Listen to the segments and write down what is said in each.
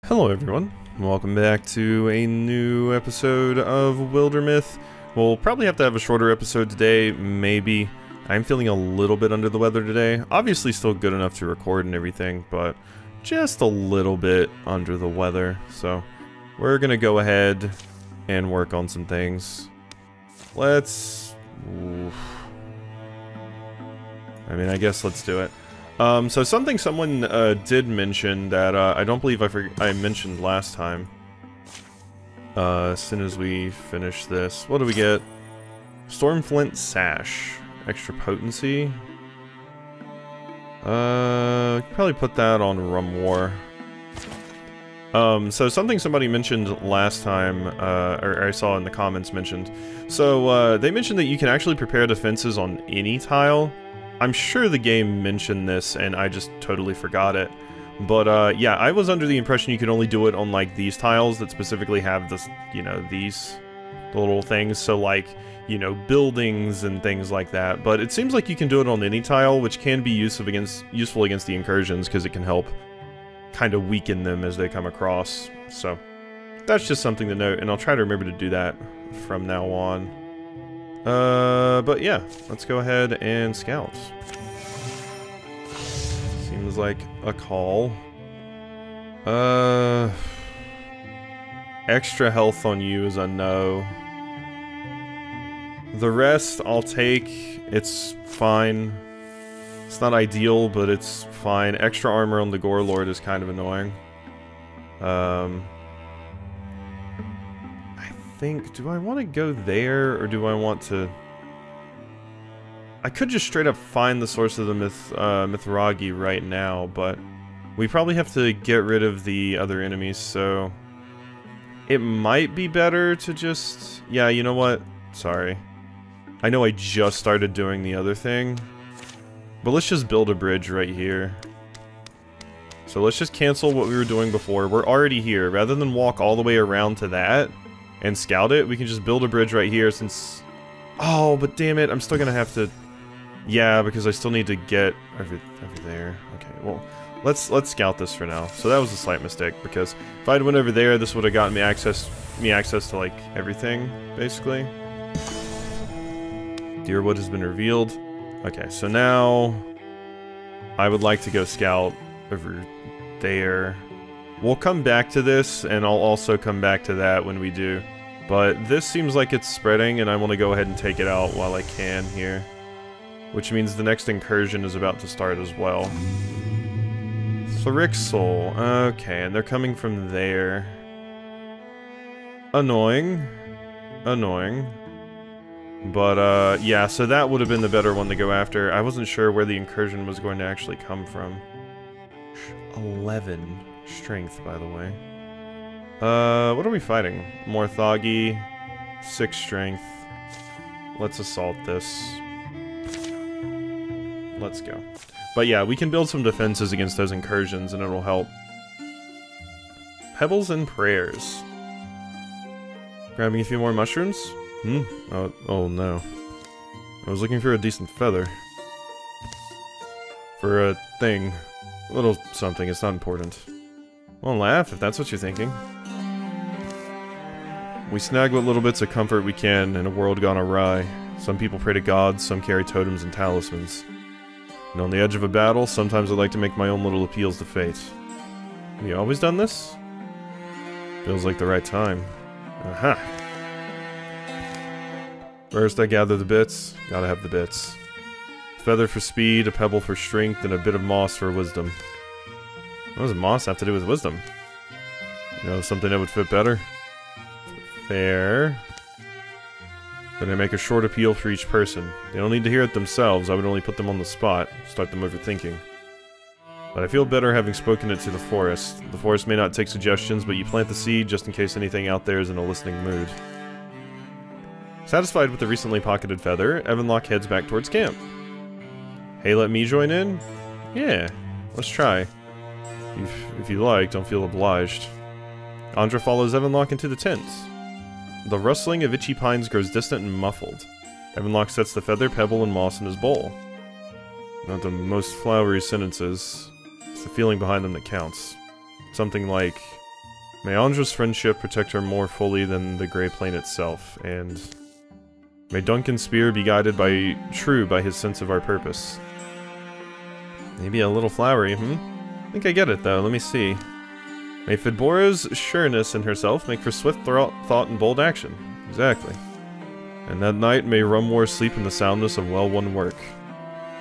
Hello everyone, welcome back to a new episode of Wildermyth. We'll probably have to have a shorter episode today, maybe. I'm feeling a little bit under the weather today. Obviously still good enough to record and everything, but just a little bit under the weather. So we're gonna go ahead and work on some things. Let's... I guess let's do it. So something someone did mention that I don't believe I mentioned last time. As soon as we finish this, what do we get? Stormflint Sash, extra potency. Probably put that on Rum War. So something somebody mentioned last time, or I saw in the comments mentioned. So they mentioned that you can actually prepare defenses on any tile. I'm sure the game mentioned this, and I just totally forgot it. But, yeah, I was under the impression you could only do it on, like, these tiles that specifically have this, you know, these little things. So, like, you know, buildings and things like that. But it seems like you can do it on any tile, which can be useful against the incursions, because it can help kind of weaken them as they come across. So, that's just something to note, and I'll try to remember to do that from now on. But yeah, let's go ahead and scout. Seems like a call. Extra health on you is a no. The rest I'll take. It's fine. It's not ideal, but it's fine. Extra armor on the Gore Lord is kind of annoying. Do I want to go there, or do I want to... I could just straight up find the source of the Mithragi right now, but we probably have to get rid of the other enemies, so... It might be better to just... Yeah, you know what? Sorry. I know I just started doing the other thing, but let's just build a bridge right here. So let's just cancel what we were doing before. We're already here. Rather than walk all the way around to that and scout it, we can just build a bridge right here since... Oh, but damn it, I'm still gonna have to... Yeah, because I still need to get over there. Okay, well, let's scout this for now. So that was a slight mistake, because if I'd went over there, this would have gotten me access to, like, everything, basically. Deerwood has been revealed. Okay, so now... I would like to go scout over there. We'll come back to this, and I'll also come back to that when we do. But this seems like it's spreading, and I want to go ahead and take it out while I can here. Which means the next incursion is about to start as well. Thrixel. Okay, and they're coming from there. Annoying. Annoying. But, yeah, so that would have been the better one to go after. I wasn't sure where the incursion was going to actually come from. 11 strength, by the way. What are we fighting? Morthagi, 6 strength. Let's assault this. Let's go. But yeah, we can build some defenses against those incursions, and it'll help. Pebbles and prayers. Grabbing a few more mushrooms? Oh no. I was looking for a decent feather. For a thing. A little something, it's not important. Won't laugh if that's what you're thinking. We snag what little bits of comfort we can in a world gone awry. Some people pray to gods, some carry totems and talismans. And on the edge of a battle, sometimes I like to make my own little appeals to fate. Have you always done this? Feels like the right time. Aha! First I gather the bits. Gotta have the bits. Feather for speed, a pebble for strength, and a bit of moss for wisdom. What does moss have to do with wisdom? You know, something that would fit better? Fair. Then I make a short appeal for each person. They don't need to hear it themselves, I would only put them on the spot, start them overthinking. But I feel better having spoken it to the forest. The forest may not take suggestions, but you plant the seed just in case anything out there is in a listening mood. Satisfied with the recently pocketed feather, Evanlock heads back towards camp. Hey, let me join in? Yeah, let's try. If you like, don't feel obliged. Andra follows Evanlock into the tent. The rustling of itchy pines grows distant and muffled. Evanlock sets the feather, pebble, and moss in his bowl. Not the most flowery sentences. It's the feeling behind them that counts. Something like, May Andra's friendship protect her more fully than the Grey Plane itself, and may Duncan's spear be guided by his sense of our purpose. Maybe a little flowery, I think I get it, though. Let me see. May Fidbora's sureness in herself make for swift thought and bold action. Exactly. And that night, may Rumwar sleep in the soundness of well-won work.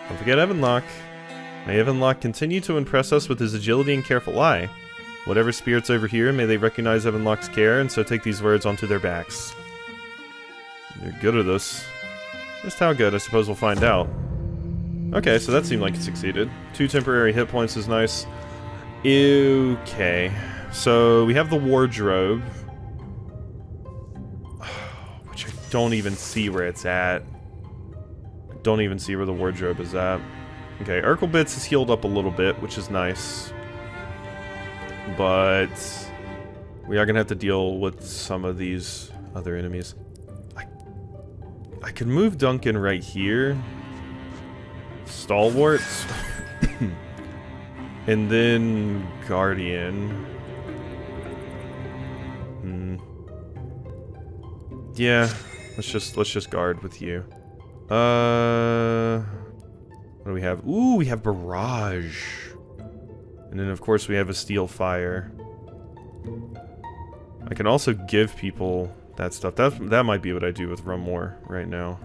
Don't forget Evanlock. May Evanlock continue to impress us with his agility and careful eye. Whatever spirits over here, may they recognize Evanlock's care, and so take these words onto their backs. You're good at this. Just how good, I suppose we'll find out. Okay, so that seemed like it succeeded. 2 temporary hit points is nice. Okay. So, we have the wardrobe. Which I don't even see where it's at. I don't even see where the wardrobe is at. Okay, Urkelbits is healed up a little bit, which is nice. But we are gonna have to deal with some of these other enemies. I could move Duncan right here. Stalwarts. And then Guardian. Yeah, let's just guard with you. What do we have? Ooh, we have Barrage. And then of course we have a Steel Fire. I can also give people that stuff. That might be what I do with Rumwar right now.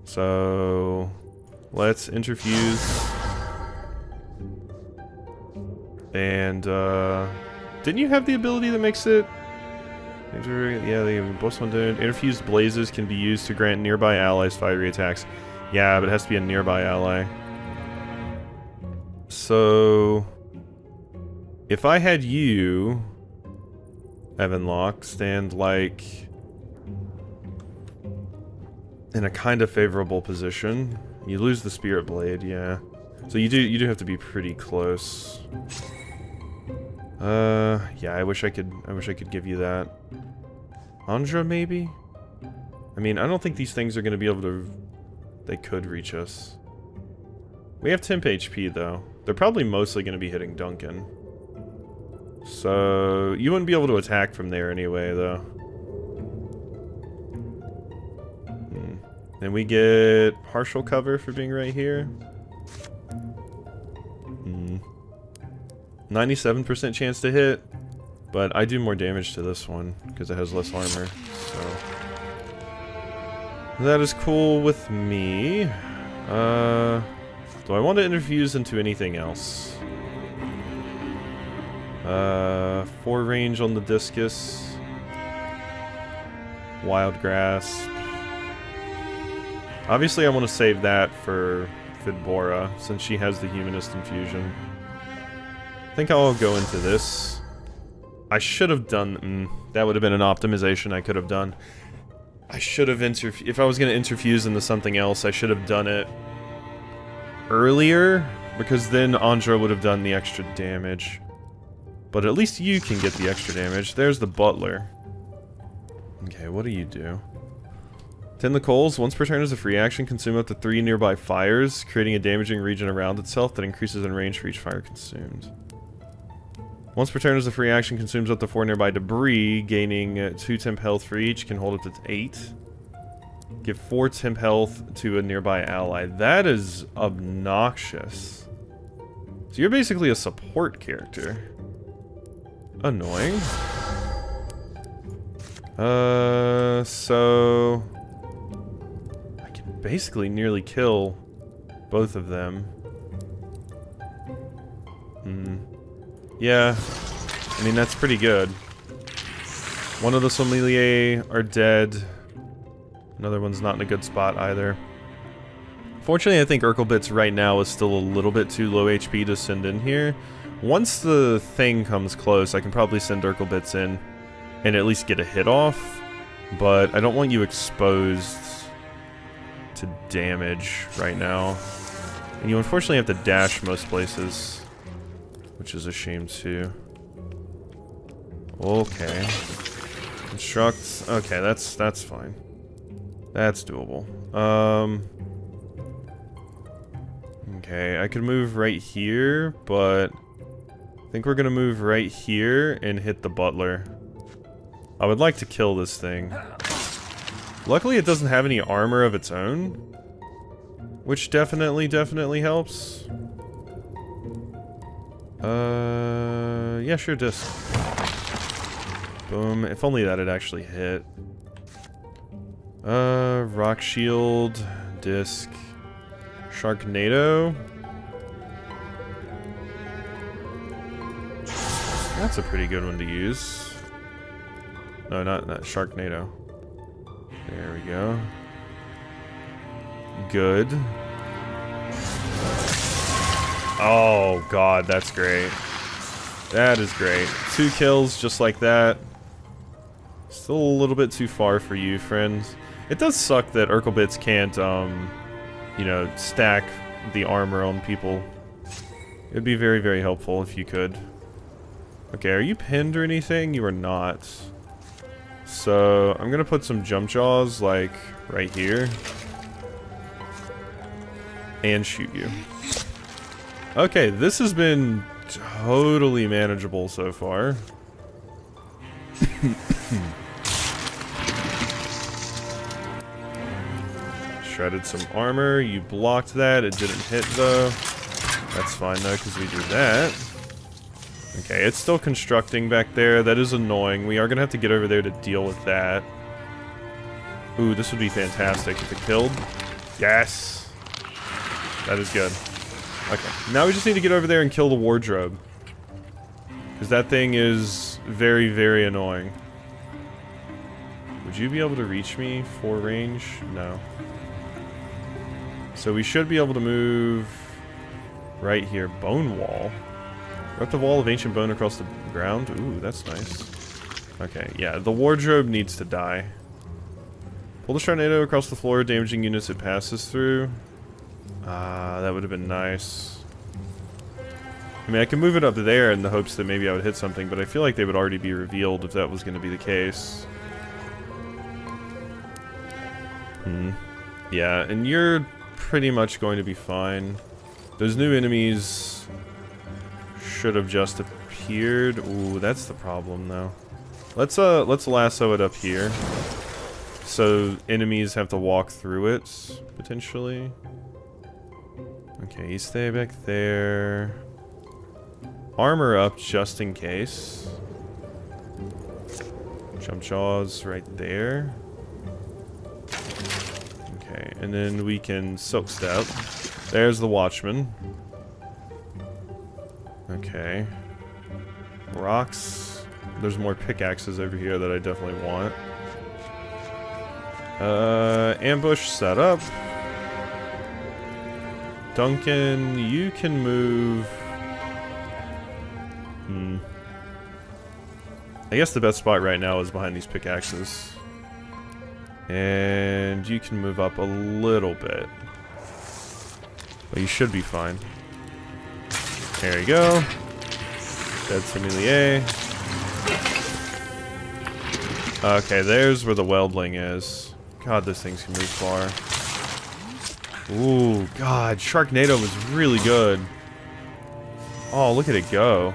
So let's interfuse. And didn't you have the ability that makes it? Yeah, they both one to interfused blazes can be used to grant nearby allies fiery attacks. Yeah, but it has to be a nearby ally. So if I had you, Evanlock, stand like in a kind of favorable position, you lose the Spirit Blade, yeah. So you do have to be pretty close. Yeah, I wish I could give you that. Andra, maybe? I mean, I don't think these things are gonna be able to... They could reach us. We have temp HP, though. They're probably mostly gonna be hitting Duncan. So... You wouldn't be able to attack from there anyway, though. And we get partial cover for being right here. 97% chance to hit, but I do more damage to this one because it has less armor, so that is cool with me. Do I want to interfuse into anything else? 4 range on the Discus. Wild Grasp. Obviously I want to save that for Fidbora, since she has the Humanist Infusion. I think I'll go into this. I should have done... that would have been an optimization I could have done. I should have if I was going to interfuse into something else, I should have done it earlier, because then Andra would have done the extra damage. But at least you can get the extra damage. There's the Butler. Okay, what do you do? Tend the coals. Once per turn as a free action, consume up to 3 nearby fires, creating a damaging region around itself that increases in range for each fire consumed. Once per turn as a free action, consumes up to 4 nearby debris, gaining 2 temp health for each, can hold up to 8. Give 4 temp health to a nearby ally. That is obnoxious. So you're basically a support character. Annoying. So... I can basically nearly kill both of them. Yeah, I mean, that's pretty good. One of the sommelier are dead. Another one's not in a good spot either. Fortunately, I think Urkelbits right now is still a little bit too low HP to send in here. Once the thing comes close, I can probably send Urkelbits in and at least get a hit off. But I don't want you exposed to damage right now. And you unfortunately have to dash most places, which is a shame too. Okay. Construct. Okay, that's fine. That's doable. Okay, I could move right here, but I think we're gonna move right here and hit the butler. I would like to kill this thing. Luckily, it doesn't have any armor of its own, which definitely helps. Yeah, sure, disc. Boom. If only that had actually hit. Rock shield, disc, Sharknado. That's a pretty good one to use. No, not Sharknado. There we go. Good. Oh god, that's great. That is great. 2 kills just like that. Still a little bit too far for you, friends. It does suck that Urkelbits can't, you know, stack the armor on people. It'd be very helpful if you could. Okay, are you pinned or anything? You are not. So, I'm gonna put some jump jaws, like, right here. And shoot you. Okay, this has been totally manageable so far. Shredded some armor. You blocked that. It didn't hit, though. That's fine, though, because we do that. Okay, it's still constructing back there. That is annoying. We are going to have to get over there to deal with that. Ooh, this would be fantastic if it killed. Yes! That is good. Okay, now we just need to get over there and kill the wardrobe. Because that thing is very annoying. Would you be able to reach me for range? No. So we should be able to move right here. Bone wall. Wrap the wall of ancient bone across the ground. Ooh, that's nice. Okay, yeah, the wardrobe needs to die. Pull the Sharknado across the floor, damaging units it passes through. Ah, that would have been nice. I mean, I can move it up there in the hopes that maybe I would hit something, but I feel like they would already be revealed if that was going to be the case. Yeah, and you're pretty much going to be fine. Those new enemies should have just appeared. Ooh, that's the problem, though. Let's lasso it up here. So enemies have to walk through it, potentially. Okay, you stay back there. Armor up just in case. Jump jaws right there. Okay, and then we can silk step. There's the watchman. Okay. Rocks. There's more pickaxes over here that I definitely want. Ambush set up. Duncan, you can move. I guess the best spot right now is behind these pickaxes. And you can move up a little bit. But you should be fine. There you go. Dead sommelier. Okay, there's where the weldling is. God, this thing can move far. Ooh, God, Sharknado was really good. Oh, look at it go.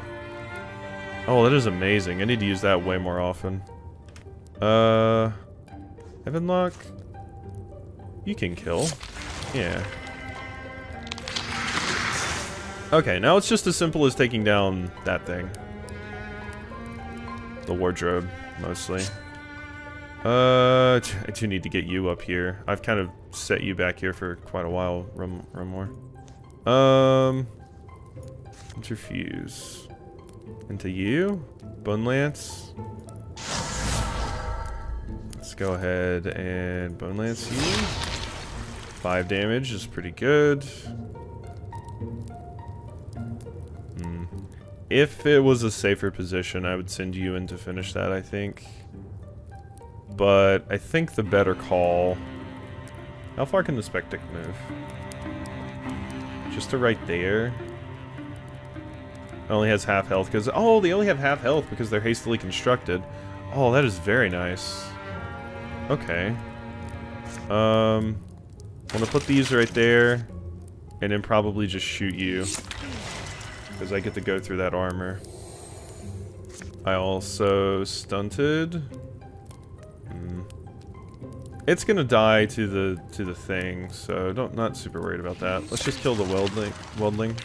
Oh, that is amazing. I need to use that way more often. Heavenlock? You can kill. Yeah. Okay, now it's just as simple as taking down that thing. The wardrobe, mostly. I do need to get you up here. I've kind of set you back here for quite a while, Rummore. Interfuse. Into you? Bone Lance. Let's go ahead and Bone Lance you. 5 damage is pretty good. If it was a safer position, I would send you in to finish that, I think. But I think the better call... How far can the Spectic move? Just to right there. It only has half health because... Oh, they only have half health because they're hastily constructed. Oh, that is very nice. Okay. I'm gonna put these right there. And then probably just shoot you. because I get to go through that armor. I also stunted. It's gonna die to the thing, so not super worried about that. Let's just kill the weldling.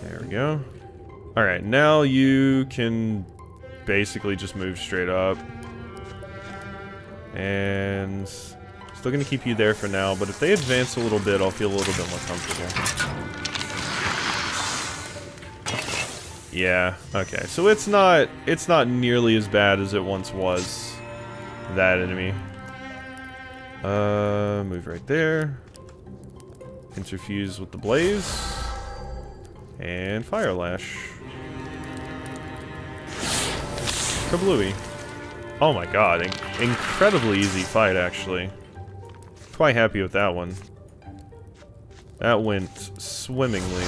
There we go. Alright, now you can basically just move straight up. And still gonna keep you there for now, but if they advance a little bit, I'll feel a little bit more comfortable. Yeah, okay. So it's not nearly as bad as it once was. That enemy. Move right there. Interfuse with the blaze. And fire lash. Kablooey. Oh my god, incredibly easy fight actually. Quite happy with that one. That went swimmingly.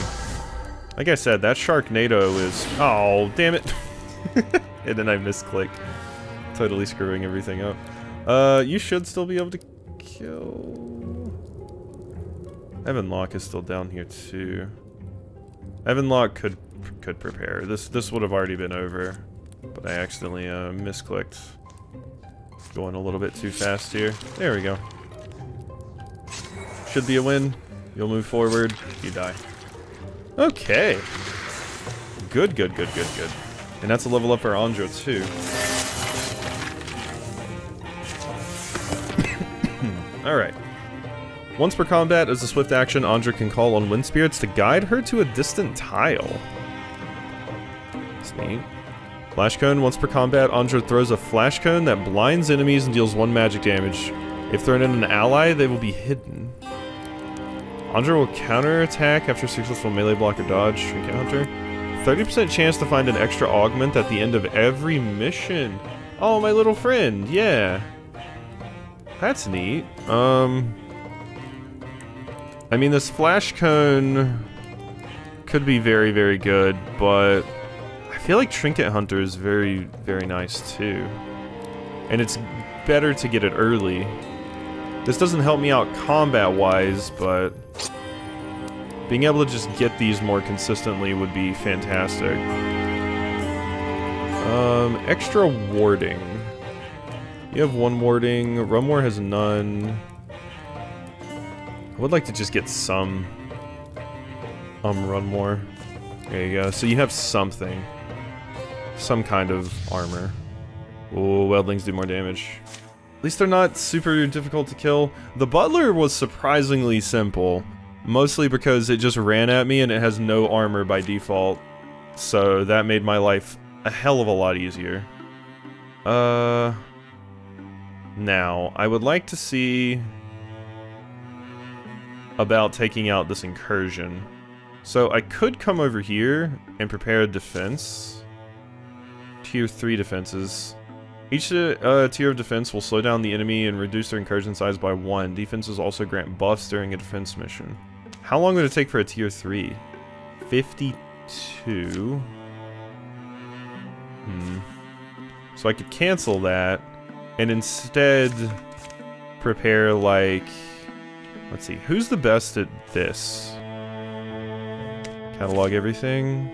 Like I said, that Sharknado is... Oh, damn it. And then I misclick. Totally screwing everything up. You should still be able to kill... Evan Locke is still down here too. Evan Locke could prepare. This would have already been over. But I accidentally misclicked. Going a little bit too fast here. There we go. Should be a win. You'll move forward. You die. Okay. Good. And that's a level up for Andro too. Alright. Once per combat, as a swift action, Andra can call on wind spirits to guide her to a distant tile. That's neat. Flash cone. Once per combat, Andra throws a flash cone that blinds enemies and deals 1 magic damage. If thrown in an ally, they will be hidden. Andra will counter-attack after successful melee block or dodge. Trinket Hunter. 30% chance to find an extra augment at the end of every mission. Oh, my little friend. Yeah. That's neat. I mean, this flash cone could be very, very good, but I feel like Trinket Hunter is very, very nice too. And it's better to get it early. This doesn't help me out combat-wise, but being able to just get these more consistently would be fantastic. Extra warding. You have 1 warding. Rumwar has none. I would like to just get some Runmore. There you go. So you have something. Some kind of armor. Oh, weldlings do more damage. At least they're not super difficult to kill. The butler was surprisingly simple. Mostly because it just ran at me and it has no armor by default. So that made my life a hell of a lot easier. Now, I would like to see about taking out this incursion. So I could come over here and prepare a defense. Tier 3 defenses. Each tier of defense will slow down the enemy and reduce their incursion size by 1. Defenses also grant buffs during a defense mission. How long would it take for a tier 3? 52. So I could cancel that and instead prepare like... Let's see, who's the best at this? Catalog everything.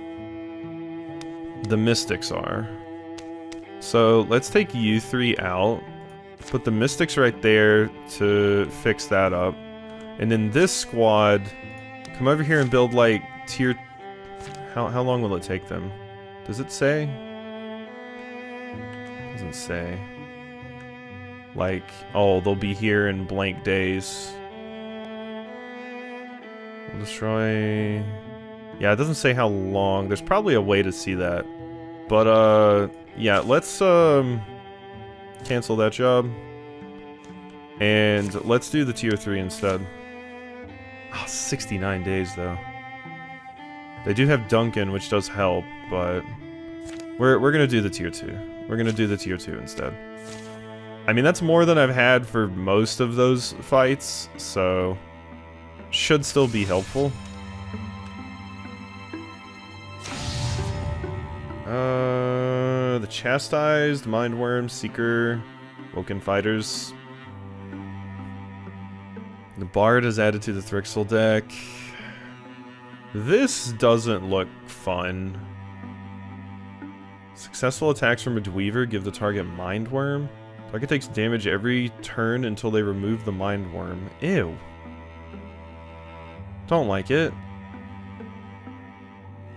The Mystics are. So let's take you 3 out. Put the Mystics right there to fix that up. And then this squad, come over here and build like tier... How long will it take them? Does it say? Doesn't say. Like, oh, they'll be here in blank days. We'll destroy... Yeah, it doesn't say how long. There's probably a way to see that. But, yeah, let's, cancel that job. And let's do the tier 3 instead. Oh, 69 days, though. They do have Duncan, which does help, but... We're gonna do the tier 2. We're gonna do the tier 2 instead. I mean, that's more than I've had for most of those fights, so... Should still be helpful. The Chastised, Mindworm, Seeker, Woken Fighters. The Bard is added to the Thrixel deck. This doesn't look fun. Successful attacks from a Dweaver give the target Mind Worm. Target takes damage every turn until they remove the Mind Worm. Ew. Don't like it.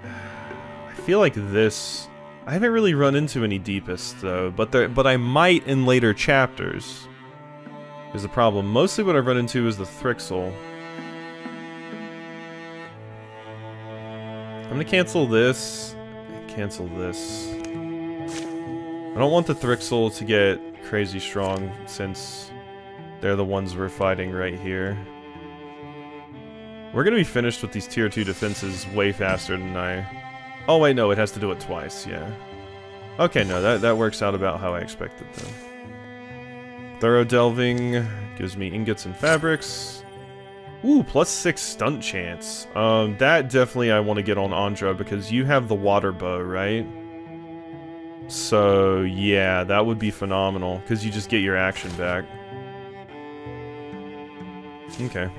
I feel like this... I haven't really run into any Deepest, though, but I might in later chapters. Is the problem. Mostly what I've run into is the Thrixel. I'm gonna cancel this, and cancel this. I don't want the Thrixel to get crazy strong, since they're the ones we're fighting right here. We're gonna be finished with these tier 2 defenses way faster than I... Oh wait, no, it has to do it twice, yeah. Okay, no, that works out about how I expected, though. Thorough Delving gives me ingots and fabrics. Ooh, +6 stunt chance. That definitely I want to get on Andra, because you have the water bow, right? So, yeah, that would be phenomenal, because you just get your action back. Okay.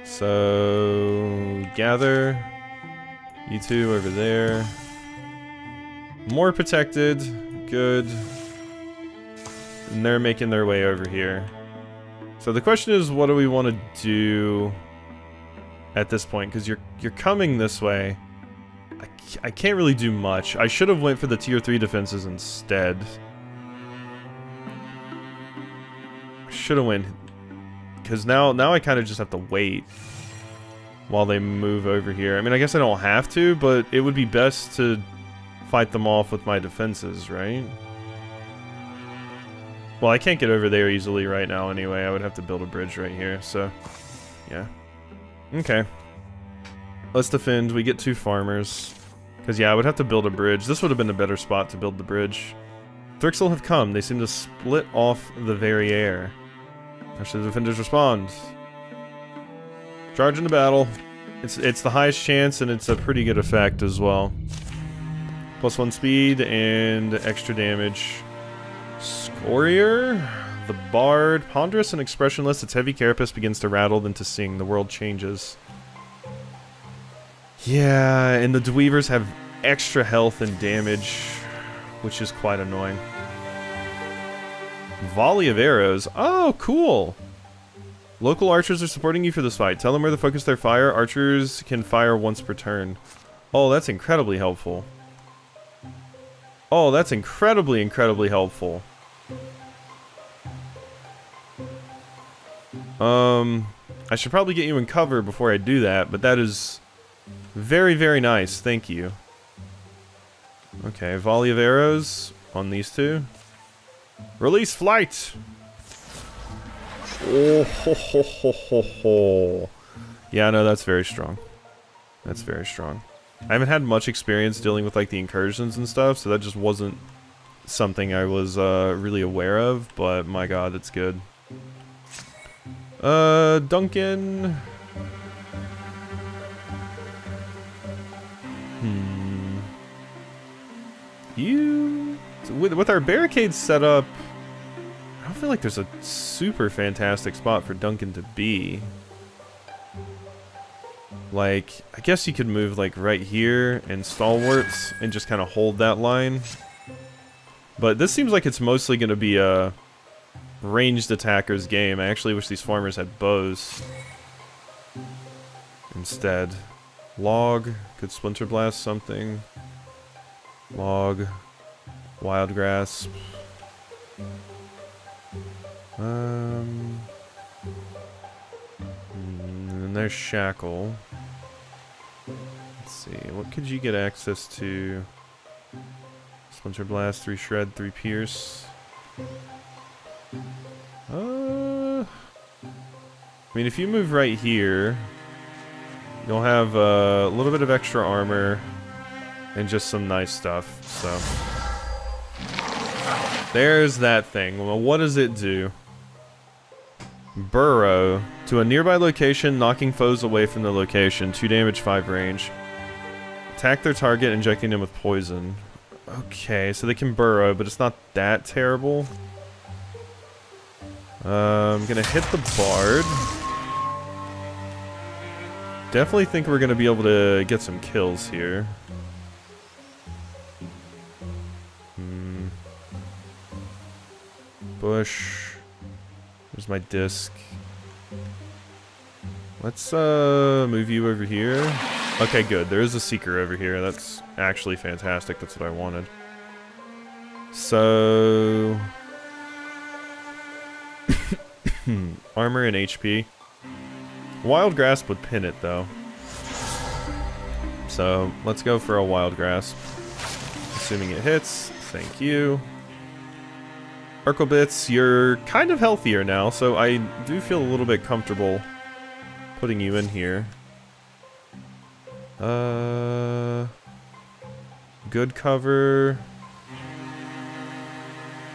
So... Gather. You two over there. More protected. Good. And they're making their way over here. So the question is, what do we want to do at this point? Because you're coming this way. I can't really do much. I should have went for the tier 3 defenses instead. Should have went... Because now I kind of just have to wait while they move over here. I mean, I guess I don't have to, but it would be best to fight them off with my defenses, right? Well, I can't get over there easily right now anyway. I would have to build a bridge right here, so... Yeah. Okay. Let's defend. We get 2 farmers. Because, yeah, I would have to build a bridge. This would have been a better spot to build the bridge. Thrixel have come. They seem to split off the very air. How should the defenders respond? Charge into battle. It's the highest chance, and it's a pretty good effect as well. +1 speed and extra damage. Scorier, the Bard, ponderous and expressionless, its heavy carapace begins to rattle, then to sing. The world changes. Yeah, and the Dweavers have extra health and damage, which is quite annoying. Volley of arrows. Oh, cool! Local archers are supporting you for this fight. Tell them where to focus their fire. Archers can fire once per turn. Oh, that's incredibly helpful. Oh, that's incredibly helpful. I should probably get you in cover before I do that, but that is very nice. Thank you. Okay, volley of arrows on these two. Release flight! Oh, ho, ho, ho, ho, ho. Yeah, no, that's very strong. That's very strong. I haven't had much experience dealing with, like, the incursions and stuff, so that just wasn't something I was, really aware of, but my god, it's good. Duncan... You... With our barricades set up, I don't feel like there's a super fantastic spot for Duncan to be. Like, I guess you could move, like, right here in Stalwarts and just kind of hold that line. But this seems like it's mostly going to be a ranged attacker's game. I actually wish these farmers had bows instead. Log, could Splinter Blast something. Log, Wild Grasp. And there's Shackle. Let's see, what could you get access to? Splinter Blast, 3 Shred, 3 Pierce. I mean, if you move right here, you'll have a little bit of extra armor and just some nice stuff, so. There's that thing. Well, what does it do? Burrow to a nearby location, knocking foes away from the location. 2 damage, 5 range. Attack their target, injecting them with poison. Okay, so they can burrow, but it's not that terrible. I'm gonna hit the Bard. definitely think we're going to be able to get some kills here. Bush. There's my disc. Let's move you over here. Okay, good. There is a seeker over here. That's actually fantastic. That's what I wanted. So... armor and HP. Wild Grasp would pin it, though. So, let's go for a Wild Grasp. Assuming it hits. Thank you. Urkelbits, you're kind of healthier now, so I do feel a little bit comfortable putting you in here. Good cover.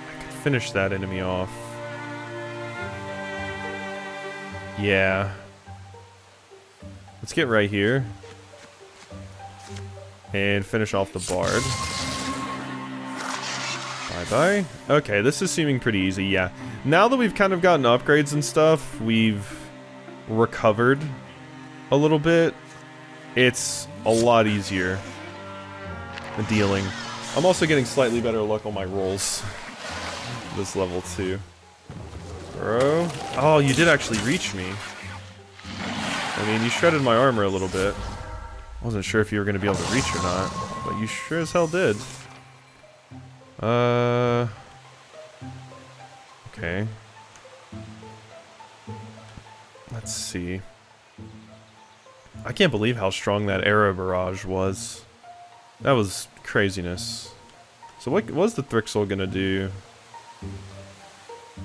I could finish that enemy off. Yeah. Let's get right here. And finish off the bard. Bye-bye. Okay, this is seeming pretty easy, yeah. Now that we've kind of gotten upgrades and stuff, we've recovered a little bit. It's a lot easier dealing. I'm also getting slightly better luck on my rolls this level too. Bro. Oh, you did actually reach me. I mean, you shredded my armor a little bit. I wasn't sure if you were going to be able to reach or not, but you sure as hell did. Okay. Let's see. I can't believe how strong that arrow barrage was. That was craziness. So what was the Thrixel gonna do?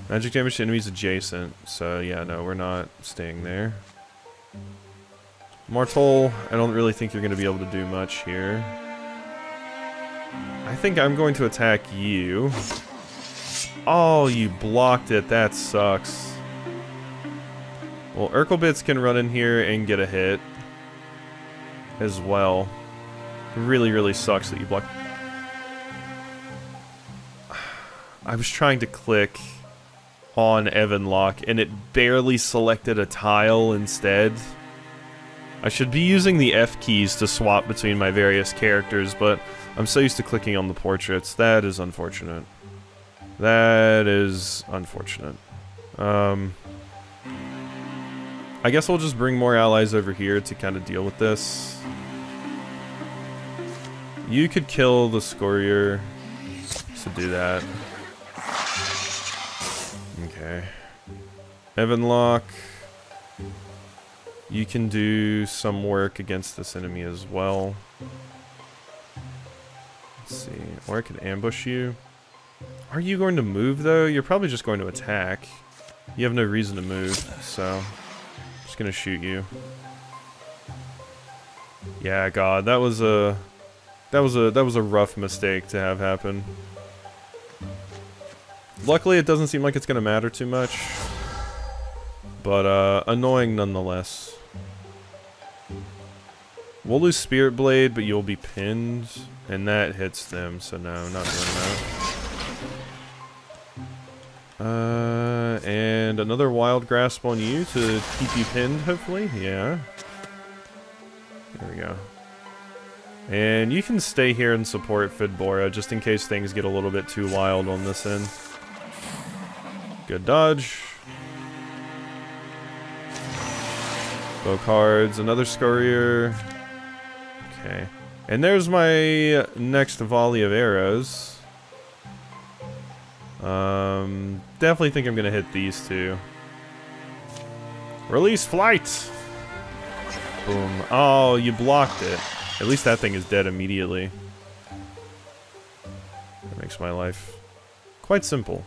Magic damage to enemies adjacent. So yeah, no, we're not staying there. Martol, I don't really think you're gonna be able to do much here. I think I'm going to attack you. Oh, you blocked it. That sucks. Well, Urkelbits can run in here and get a hit as well. Really, really sucks that you blocked. I was trying to click on Evanlock and it barely selected a tile instead. I should be using the F keys to swap between my various characters, but I'm so used to clicking on the portraits. That is unfortunate. That is unfortunate. I guess we'll just bring more allies over here to kind of deal with this. You could kill the Scorier, so do that. Okay. Evanlock. You can do some work against this enemy as well. Let's see. Or I could ambush you. Are you going to move, though? You're probably just going to attack. You have no reason to move, so... I'm just gonna shoot you. Yeah, God, that was a rough mistake to have happen. Luckily, it doesn't seem like it's gonna matter too much. But, annoying nonetheless. We'll lose Spirit Blade, but you'll be pinned. And that hits them, so no, not doing that. And another Wild Grasp on you to keep you pinned, hopefully. Yeah. There we go. And you can stay here and support Fidbora, just in case things get a little bit too wild on this end. Good dodge. Bow cards, another Scorier. Okay. And there's my next volley of arrows. Definitely think I'm gonna hit these two. Release flight! Boom. Oh, you blocked it. At least that thing is dead immediately. That makes my life quite simple.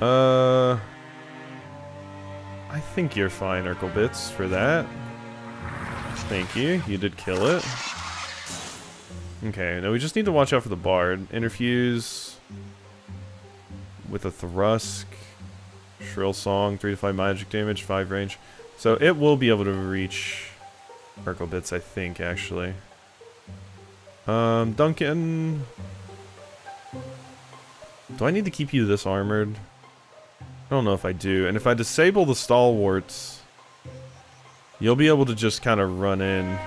I think you're fine, Urkelbits, for that. Thank you. You did kill it. Okay, now we just need to watch out for the Bard. Interfuse with a Thrusk. Shrill Song, 3 to 5 magic damage, 5 range. So it will be able to reach Urkelbits, I think, actually. Duncan... Do I need to keep you this armored? I don't know if I do. And if I disable the Stalwarts... you'll be able to just kind of run in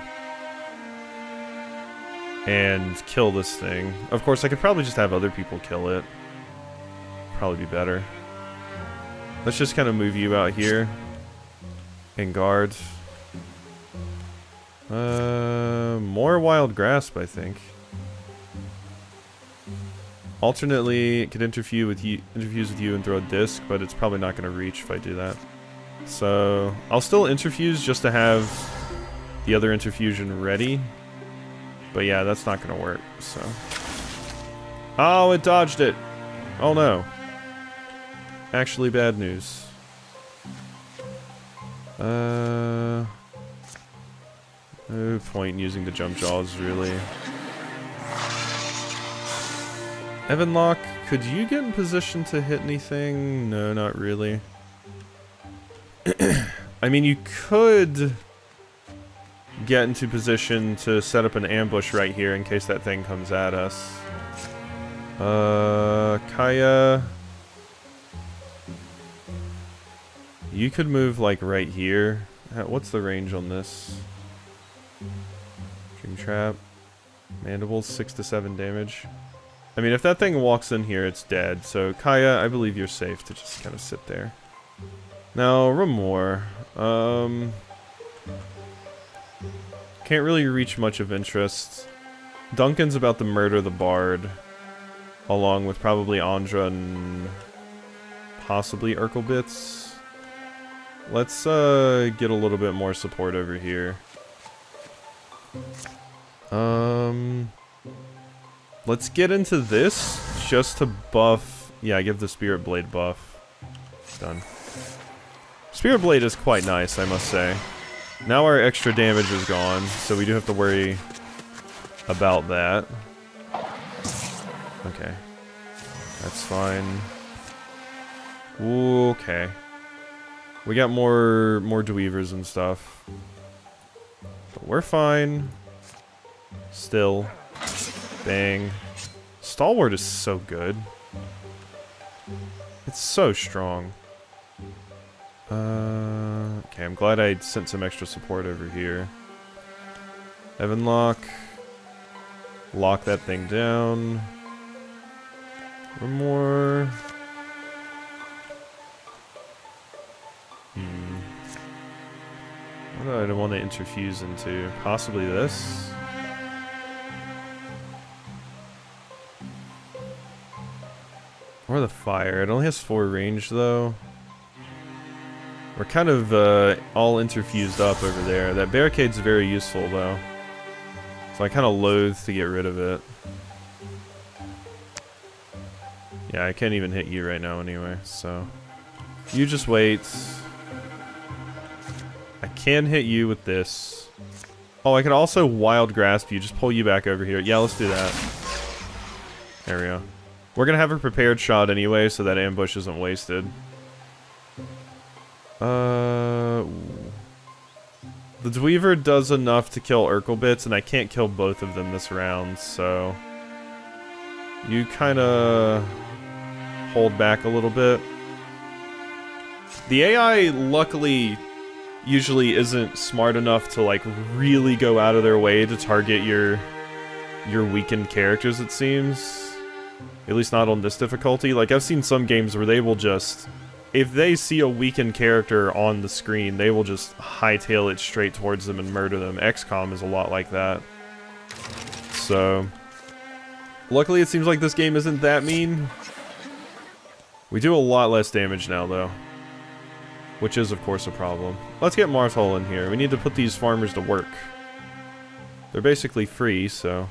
and kill this thing. Of course, I could probably just have other people kill it. Probably be better. Let's just kind of move you out here and guard. More wild grasp, I think. Alternately, it could interfuse with you and throw a disc, but it's probably not going to reach if I do that. So I'll still interfuse just to have the other interfusion ready. But yeah, that's not going to work. So, oh, it dodged it. Oh no. Actually, bad news. No point in using the jump jaws, really. Evanlock, could you get in position to hit anything? No, not really. I mean, you could get into position to set up an ambush right here in case that thing comes at us. Kaya, you could move like right here. What's the range on this? Dream Trap. Mandibles, 6 to 7 damage. I mean, if that thing walks in here, it's dead. So, Kaya, I believe you're safe to just kind of sit there. Now, Ramor. Can't really reach much of interest. Duncan's about to murder the Bard. Along with probably Andra and possibly Urkelbits. Let's get a little bit more support over here. Let's get into this just to buff. Yeah, give the Spirit Blade buff. Done. Spirit Blade is quite nice, I must say. Now our extra damage is gone, so we do have to worry about that. Okay. That's fine. Okay. We got more Dweavers and stuff. But we're fine. Still. Bang. Stalwart is so good. It's so strong. Okay, I'm glad I sent some extra support over here. Evanlock. Lock that thing down. One more. What do I want to interfuse into? Possibly this? Or the fire. It only has 4 range, though. We're kind of all interfused up over there. That barricade's very useful, though. So I kind of loathe to get rid of it. Yeah, I can't even hit you right now anyway, so... You just wait. I can hit you with this. Oh, I can also wild grasp you. Just pull you back over here. Yeah, let's do that. There we go. We're gonna have a prepared shot anyway, so that ambush isn't wasted. The Dweaver does enough to kill Urkelbits, and I can't kill both of them this round, so... You kinda... hold back a little bit. The AI, luckily, usually isn't smart enough to, like, really go out of their way to target your weakened characters, it seems. At least not on this difficulty. Like, I've seen some games where they will just... If they see a weakened character on the screen, they will just hightail it straight towards them and murder them. XCOM is a lot like that. So... Luckily, it seems like this game isn't that mean. We do a lot less damage now, though. Which is, of course, a problem. Let's get Marthol in here. We need to put these farmers to work. They're basically free, so...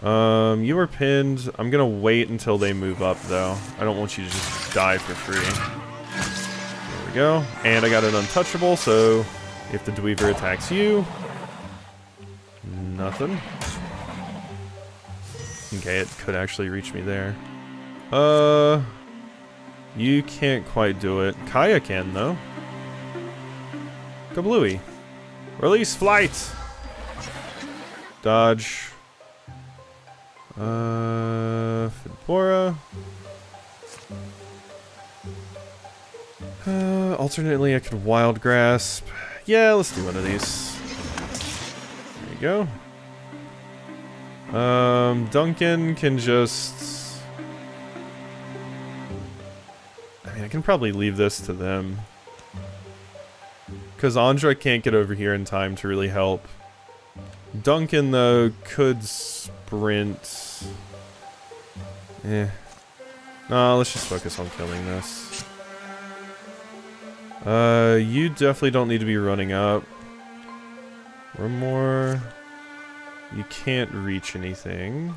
you were pinned. I'm gonna wait until they move up, though. I don't want you to just die for free. There we go. And I got an untouchable, so if the Dweaver attacks you... Nothing. Okay, it could actually reach me there. You can't quite do it. Kaya can, though. Kablooey. Release flight! Dodge. Fedora. I'll Alternately, I could Wild Grasp. Yeah, let's do one of these. There you go. Duncan can just... I mean, I can probably leave this to them. Because Andra can't get over here in time to really help. Duncan, though, could sprint. Eh. No, let's just focus on killing this. You definitely don't need to be running up. One more. You can't reach anything.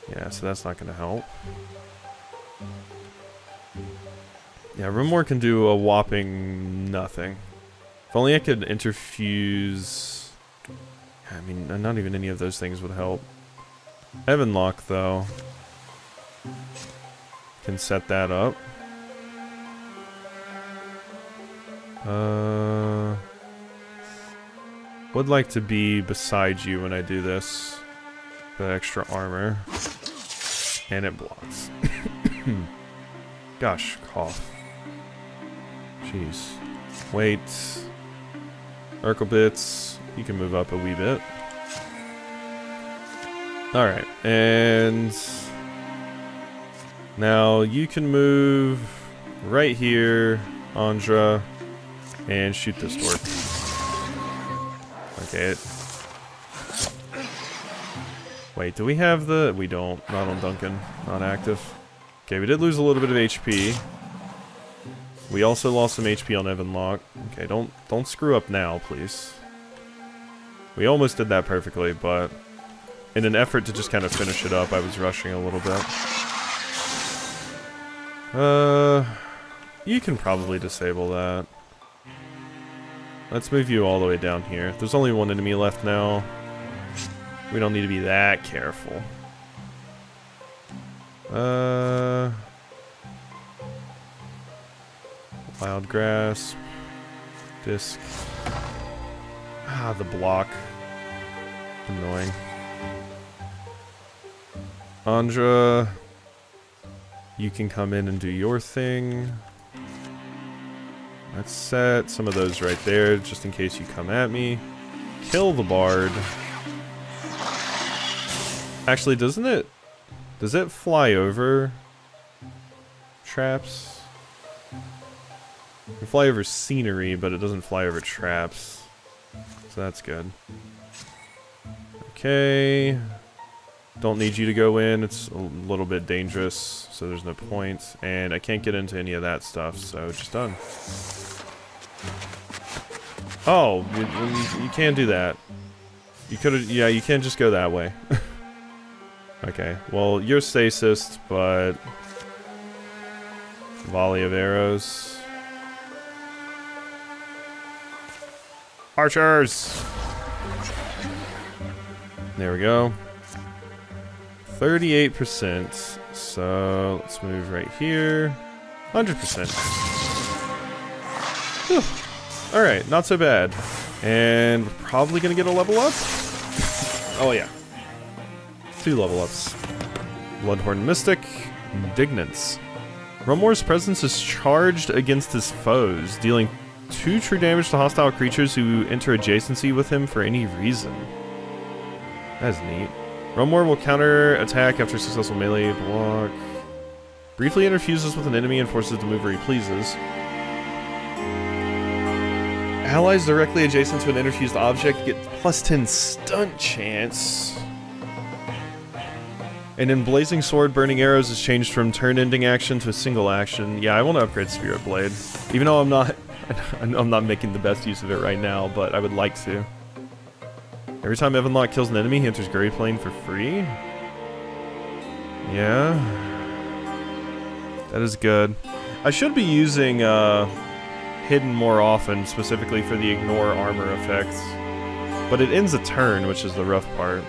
Yeah, so that's not gonna help. Yeah, room more can do a whopping nothing. If only I could interfuse... I mean, not even any of those things would help. Heavenlock, though. Can set that up. Would like to be beside you when I do this. The extra armor. And it blocks. Gosh, cough. Jeez. Wait. Urkel bits. You can move up a wee bit. Alright, and... now you can move right here, Andra, and shoot this door. Okay. Wait, do we have the... we don't. Not on Duncan. Not active. Okay, we did lose a little bit of HP. We also lost some HP on Evanlock. Okay, don't screw up now, please. We almost did that perfectly, but in an effort to just kind of finish it up, I was rushing a little bit. You can probably disable that. Let's move you all the way down here. There's only one enemy left now. We don't need to be that careful. Wild Grasp. Disc. Ah, the block. Annoying. Andra, you can come in and do your thing. Let's set some of those right there, just in case you come at me. Kill the bard. Actually, doesn't it... does it fly over traps? It can fly over scenery, but it doesn't fly over traps. So that's good. Okay. Don't need you to go in. It's a little bit dangerous, so there's no point. And I can't get into any of that stuff, so just done. Oh, you can't do that. You could've... yeah, you can't just go that way. Okay, well, you're stasis, but... volley of arrows. Archers! There we go. 38%. So let's move right here. 100%. Alright, not so bad. And we're probably gonna get a level up? Oh yeah. 2 level ups. Bloodhorn Mystic. Indignance. Rumor's presence is charged against his foes, dealing 2 true damage to hostile creatures who enter adjacency with him for any reason. That's neat. Rumor will counter attack after successful melee block. Briefly interfuses with an enemy and forces it to move where he pleases. Allies directly adjacent to an interfused object get +10 stunt chance. And in Blazing Sword, Burning Arrows is changed from turn-ending action to a single action. Yeah, I want to upgrade Spirit Blade. Even though I'm not making the best use of it right now, but I would like to. Every time Evanlock kills an enemy, he enters Gray Plane for free? Yeah. That is good. I should be using Hidden more often, specifically for the ignore armor effects. But it ends a turn, which is the rough part.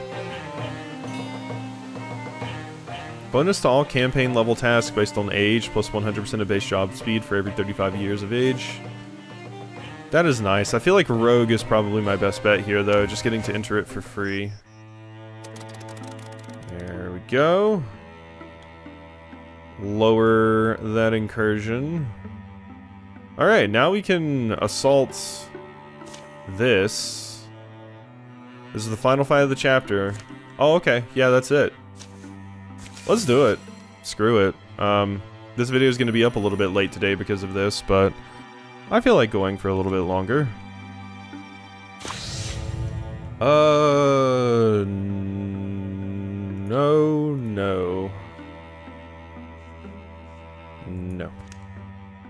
Bonus to all campaign level tasks based on age, plus 100% of base job speed for every 35 years of age. That is nice. I feel like Rogue is probably my best bet here, though, just getting to enter it for free. There we go. lower that incursion. Alright, now we can assault this. This is the final fight of the chapter. Oh, okay. Yeah, that's it. Let's do it. Screw it. This video is going to be up a little bit late today because of this, but I feel like going for a little bit longer. No.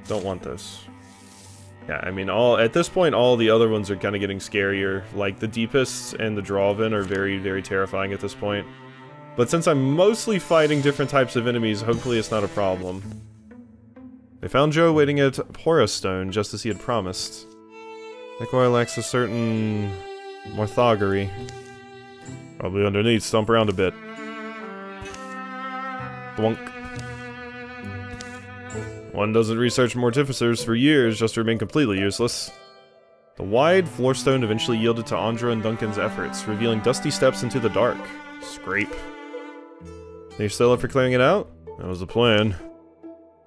Don't want this. Yeah, I mean, at this point, all the other ones are kind of getting scarier. Like, the Deepists and the Drawvin are very, very terrifying at this point. But since I'm mostly fighting different types of enemies, hopefully it's not a problem. They found Joe waiting at Porous Stone, just as he had promised. Nikolai lacks a certain morthoggery. Probably underneath, stomp around a bit. Blunk. One doesn't research mortificers for years just to remain completely useless. The wide floorstone eventually yielded to Andra and Duncan's efforts, revealing dusty steps into the dark. Scrape. Are you still up for clearing it out? That was the plan.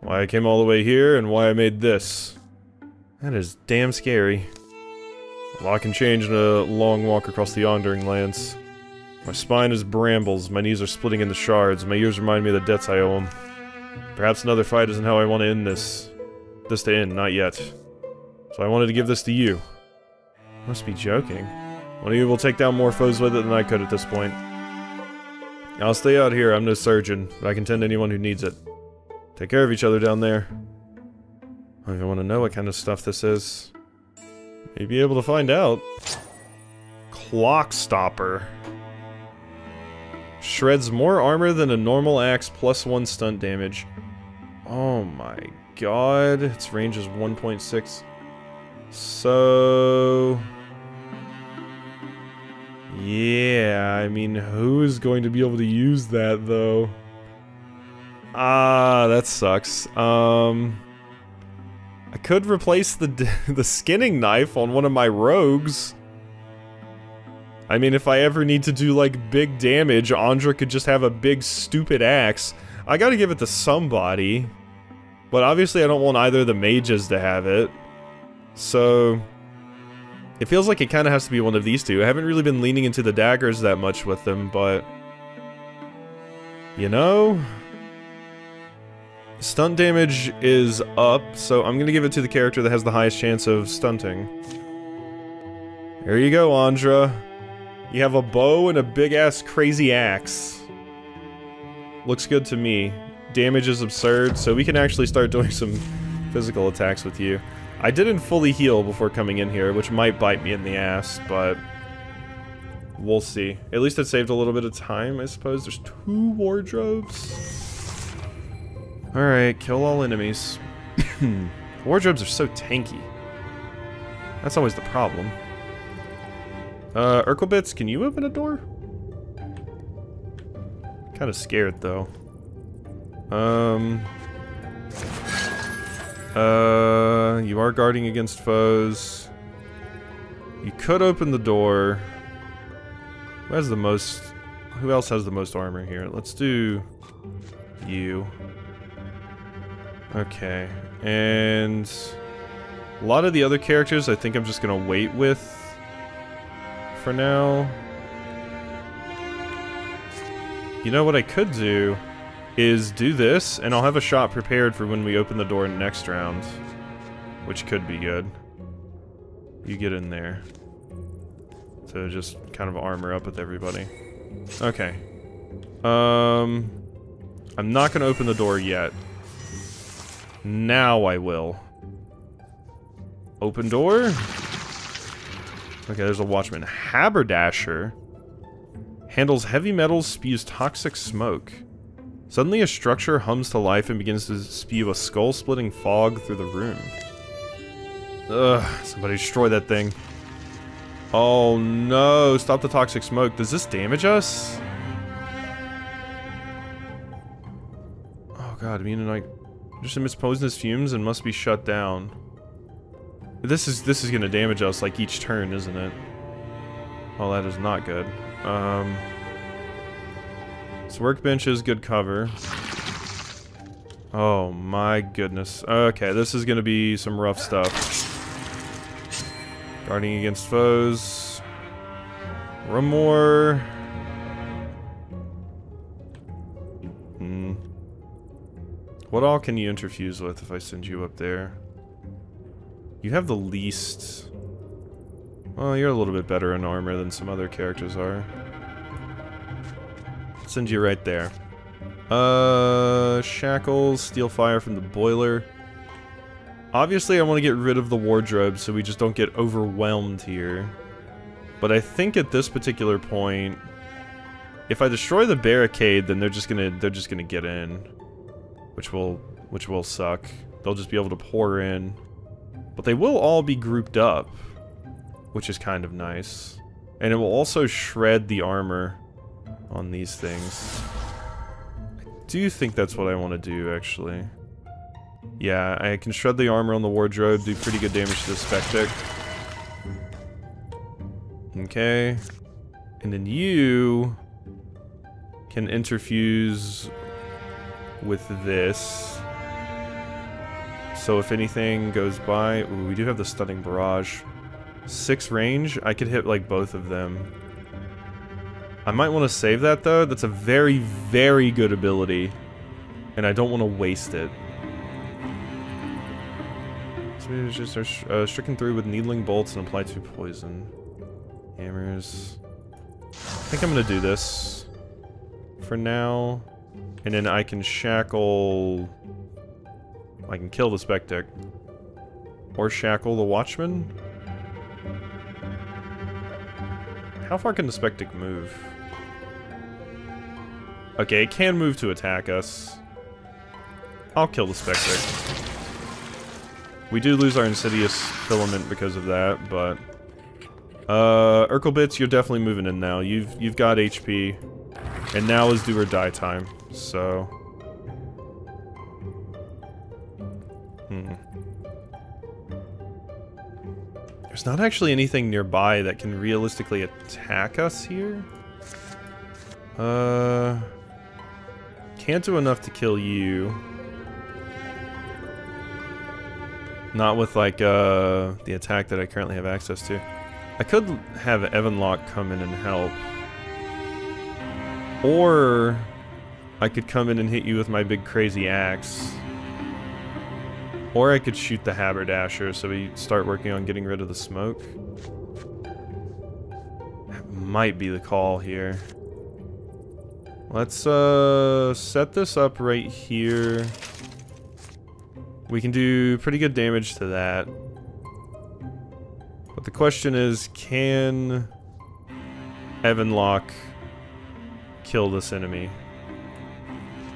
Why I came all the way here, and why I made this. That is damn scary. A lot can change in a long walk across the Yondering Lands. My spine is brambles, my knees are splitting into shards, my ears remind me of the debts I owe them. Perhaps another fight isn't how I want to end this. This to end, not yet. So I wanted to give this to you. Must be joking. One of you will take down more foes with it than I could at this point. I'll stay out here, I'm no surgeon, but I can tend to anyone who needs it. Take care of each other down there. I don't even want to know what kind of stuff this is. May be able to find out. Clockstopper. Shreds more armor than a normal axe, plus 1 stunt damage. Oh my god. Its range is 1.6. So... yeah, I mean, who is going to be able to use that, though? Ah, that sucks. I could replace the skinning knife on one of my rogues. I mean, if I ever need to do, like, big damage, Andra could just have a big, stupid axe. I gotta give it to somebody. But obviously I don't want either of the mages to have it. So... it feels like it kind of has to be one of these two. I haven't really been leaning into the daggers that much with them, but... you know... stunt damage is up, so I'm gonna give it to the character that has the highest chance of stunting. There you go, Andra. You have a bow and a big-ass crazy axe. Looks good to me. Damage is absurd, so we can actually start doing some physical attacks with you. I didn't fully heal before coming in here, which might bite me in the ass, but... we'll see. At least it saved a little bit of time, I suppose. There's 2 wardrobes. Alright, kill all enemies. Wardrobes are so tanky. That's always the problem. Urkelbits, can you open a door? Kinda scared, though. You are guarding against foes. You could open the door. Who has the most... who else has the most armor here? Let's do... you. Okay. And... a lot of the other characters I think I'm just gonna wait with... for now. You know what I could do is do this, and I'll have a shot prepared for when we open the door next round. Which could be good. You get in there. To just kind of armor up with everybody. Okay. I'm not gonna open the door yet. Now I will. Open door? Okay, there's a watchman. Haberdasher. Handles heavy metals, spews toxic smoke. Suddenly a structure hums to life and begins to spew a skull-splitting fog through the room. Ugh, somebody destroy that thing. Oh no, stop the toxic smoke. Does this damage us? Oh god, I mean, like, just emits poisonous fumes and must be shut down. This is gonna damage us like each turn, isn't it? Oh, that is not good. This workbench is good cover. Oh my goodness. Okay, this is gonna be some rough stuff. Guarding against foes. One more. What all can you interfuse with if I send you up there? You have the least... Well, you're a little bit better in armor than some other characters are. Send you right there. Shackles, steal fire from the boiler. Obviously, I want to get rid of the wardrobe so we just don't get overwhelmed here. But I think at this particular point, if I destroy the barricade, then they're just gonna get in, which will suck. They'll just be able to pour in, but they will all be grouped up, which is kind of nice. And it will also shred the armor on these things. I do think that's what I want to do, actually. Yeah, I can shred the armor on the wardrobe, do pretty good damage to the spectic. Okay. And then you can interfuse with this. So if anything goes by... Ooh, we do have the stunning barrage. 6 range? I could hit, like, both of them. I might want to save that, though. That's a very, very good ability. And I don't want to waste it. So we just are stricken through with needling bolts and apply 2 poison. Hammers. I think I'm going to do this for now. And then I can shackle... I can kill the spectic. Or shackle the watchman. How far can the spectic move? Okay, it can move to attack us. I'll kill the spectic. We do lose our insidious filament because of that, but... Urkelbits, you're definitely moving in now. You've got HP. And now is do or die time, so... There's not actually anything nearby that can realistically attack us here. Can't do enough to kill you. Not with, like, the attack that I currently have access to. I could have Evanlock come in and help. Or I could come in and hit you with my big crazy axe. Or I could shoot the haberdasher so we start working on getting rid of the smoke. That might be the call here. Let's set this up right here. We can do pretty good damage to that. But the question is, can Evanlock kill this enemy?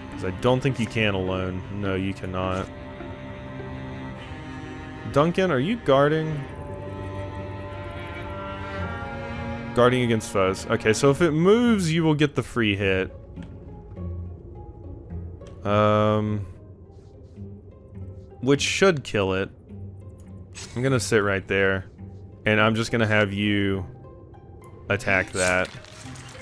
Because I don't think you can alone. No, you cannot. Duncan, are you guarding? Guarding against foes. Okay, so if it moves, you will get the free hit. Which should kill it. I'm gonna sit right there. And I'm just gonna have you attack that.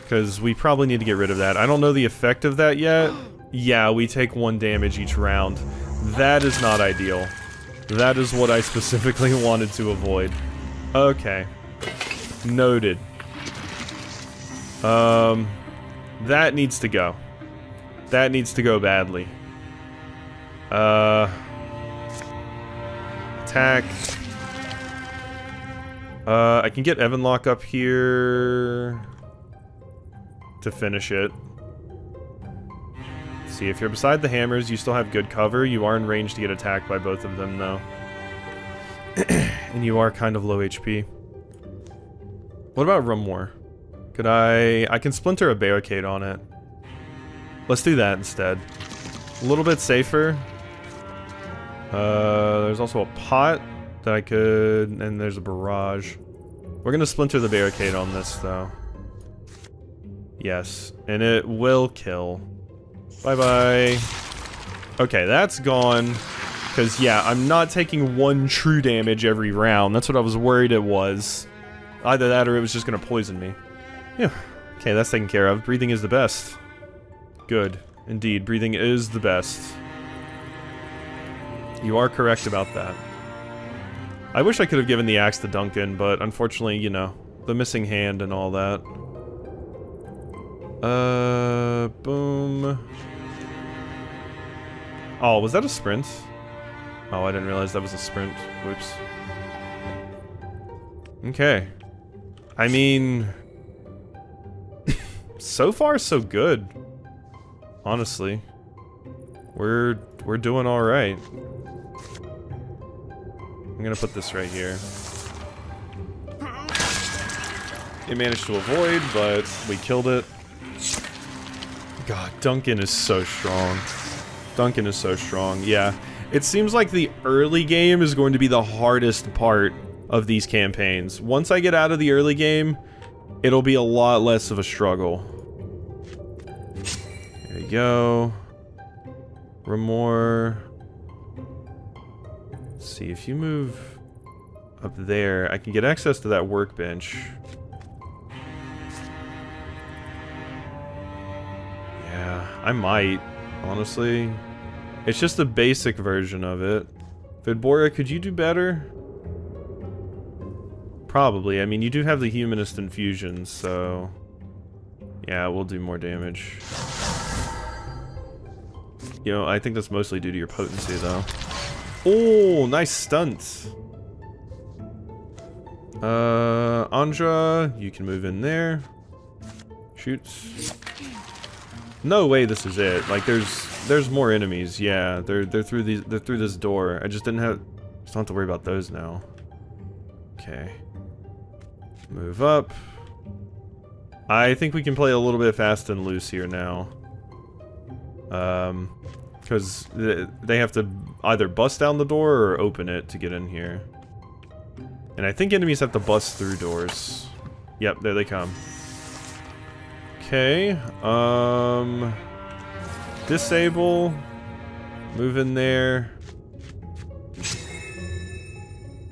Because we probably need to get rid of that. I don't know the effect of that yet. Yeah, we take 1 damage each round. That is not ideal. That is what I specifically wanted to avoid. Okay. Noted. That needs to go. That needs to go badly. Attack. I can get Evanlock up here to finish it. See, if you're beside the hammers, you still have good cover. You are in range to get attacked by both of them, though. And you are kind of low HP. What about Rumwar? Could I can splinter a barricade on it. Let's do that instead. A little bit safer. There's also a pot that I could... And there's a barrage. We're gonna splinter the barricade on this, though. Yes. And it will kill. Bye-bye. Okay, that's gone. Because, yeah, I'm not taking 1 true damage every round. That's what I was worried it was. Either that or it was just going to poison me. Yeah. Okay, that's taken care of. Breathing is the best. Good. Indeed, breathing is the best. You are correct about that. I wish I could have given the axe to Duncan, but unfortunately, you know, the missing hand and all that. Boom. Oh, was that a sprint? Oh, I didn't realize that was a sprint. Whoops. Okay. I mean... so far, so good. Honestly. We're doing alright. I'm gonna put this right here. It managed to avoid, but we killed it. God, Duncan is so strong. Duncan is so strong, yeah. It seems like the early game is going to be the hardest part of these campaigns. Once I get out of the early game, it'll be a lot less of a struggle. There you go. Remore. Let's see, if you move up there, I can get access to that workbench. Yeah, I might, honestly. It's just a basic version of it. Vidbora, could you do better? Probably. I mean, you do have the humanist infusion, so... yeah, we'll do more damage. You know, I think that's mostly due to your potency, though. Oh, nice stunt! Andra, you can move in there. Shoots. No way this is it. Like, there's more enemies. Yeah, they're through this door. I just don't have to worry about those now. Okay. Move up. I think we can play a little bit fast and loose here now. Because they have to either bust down the door or open it to get in here. And I think enemies have to bust through doors. Yep, there they come. Okay, disable, move in there.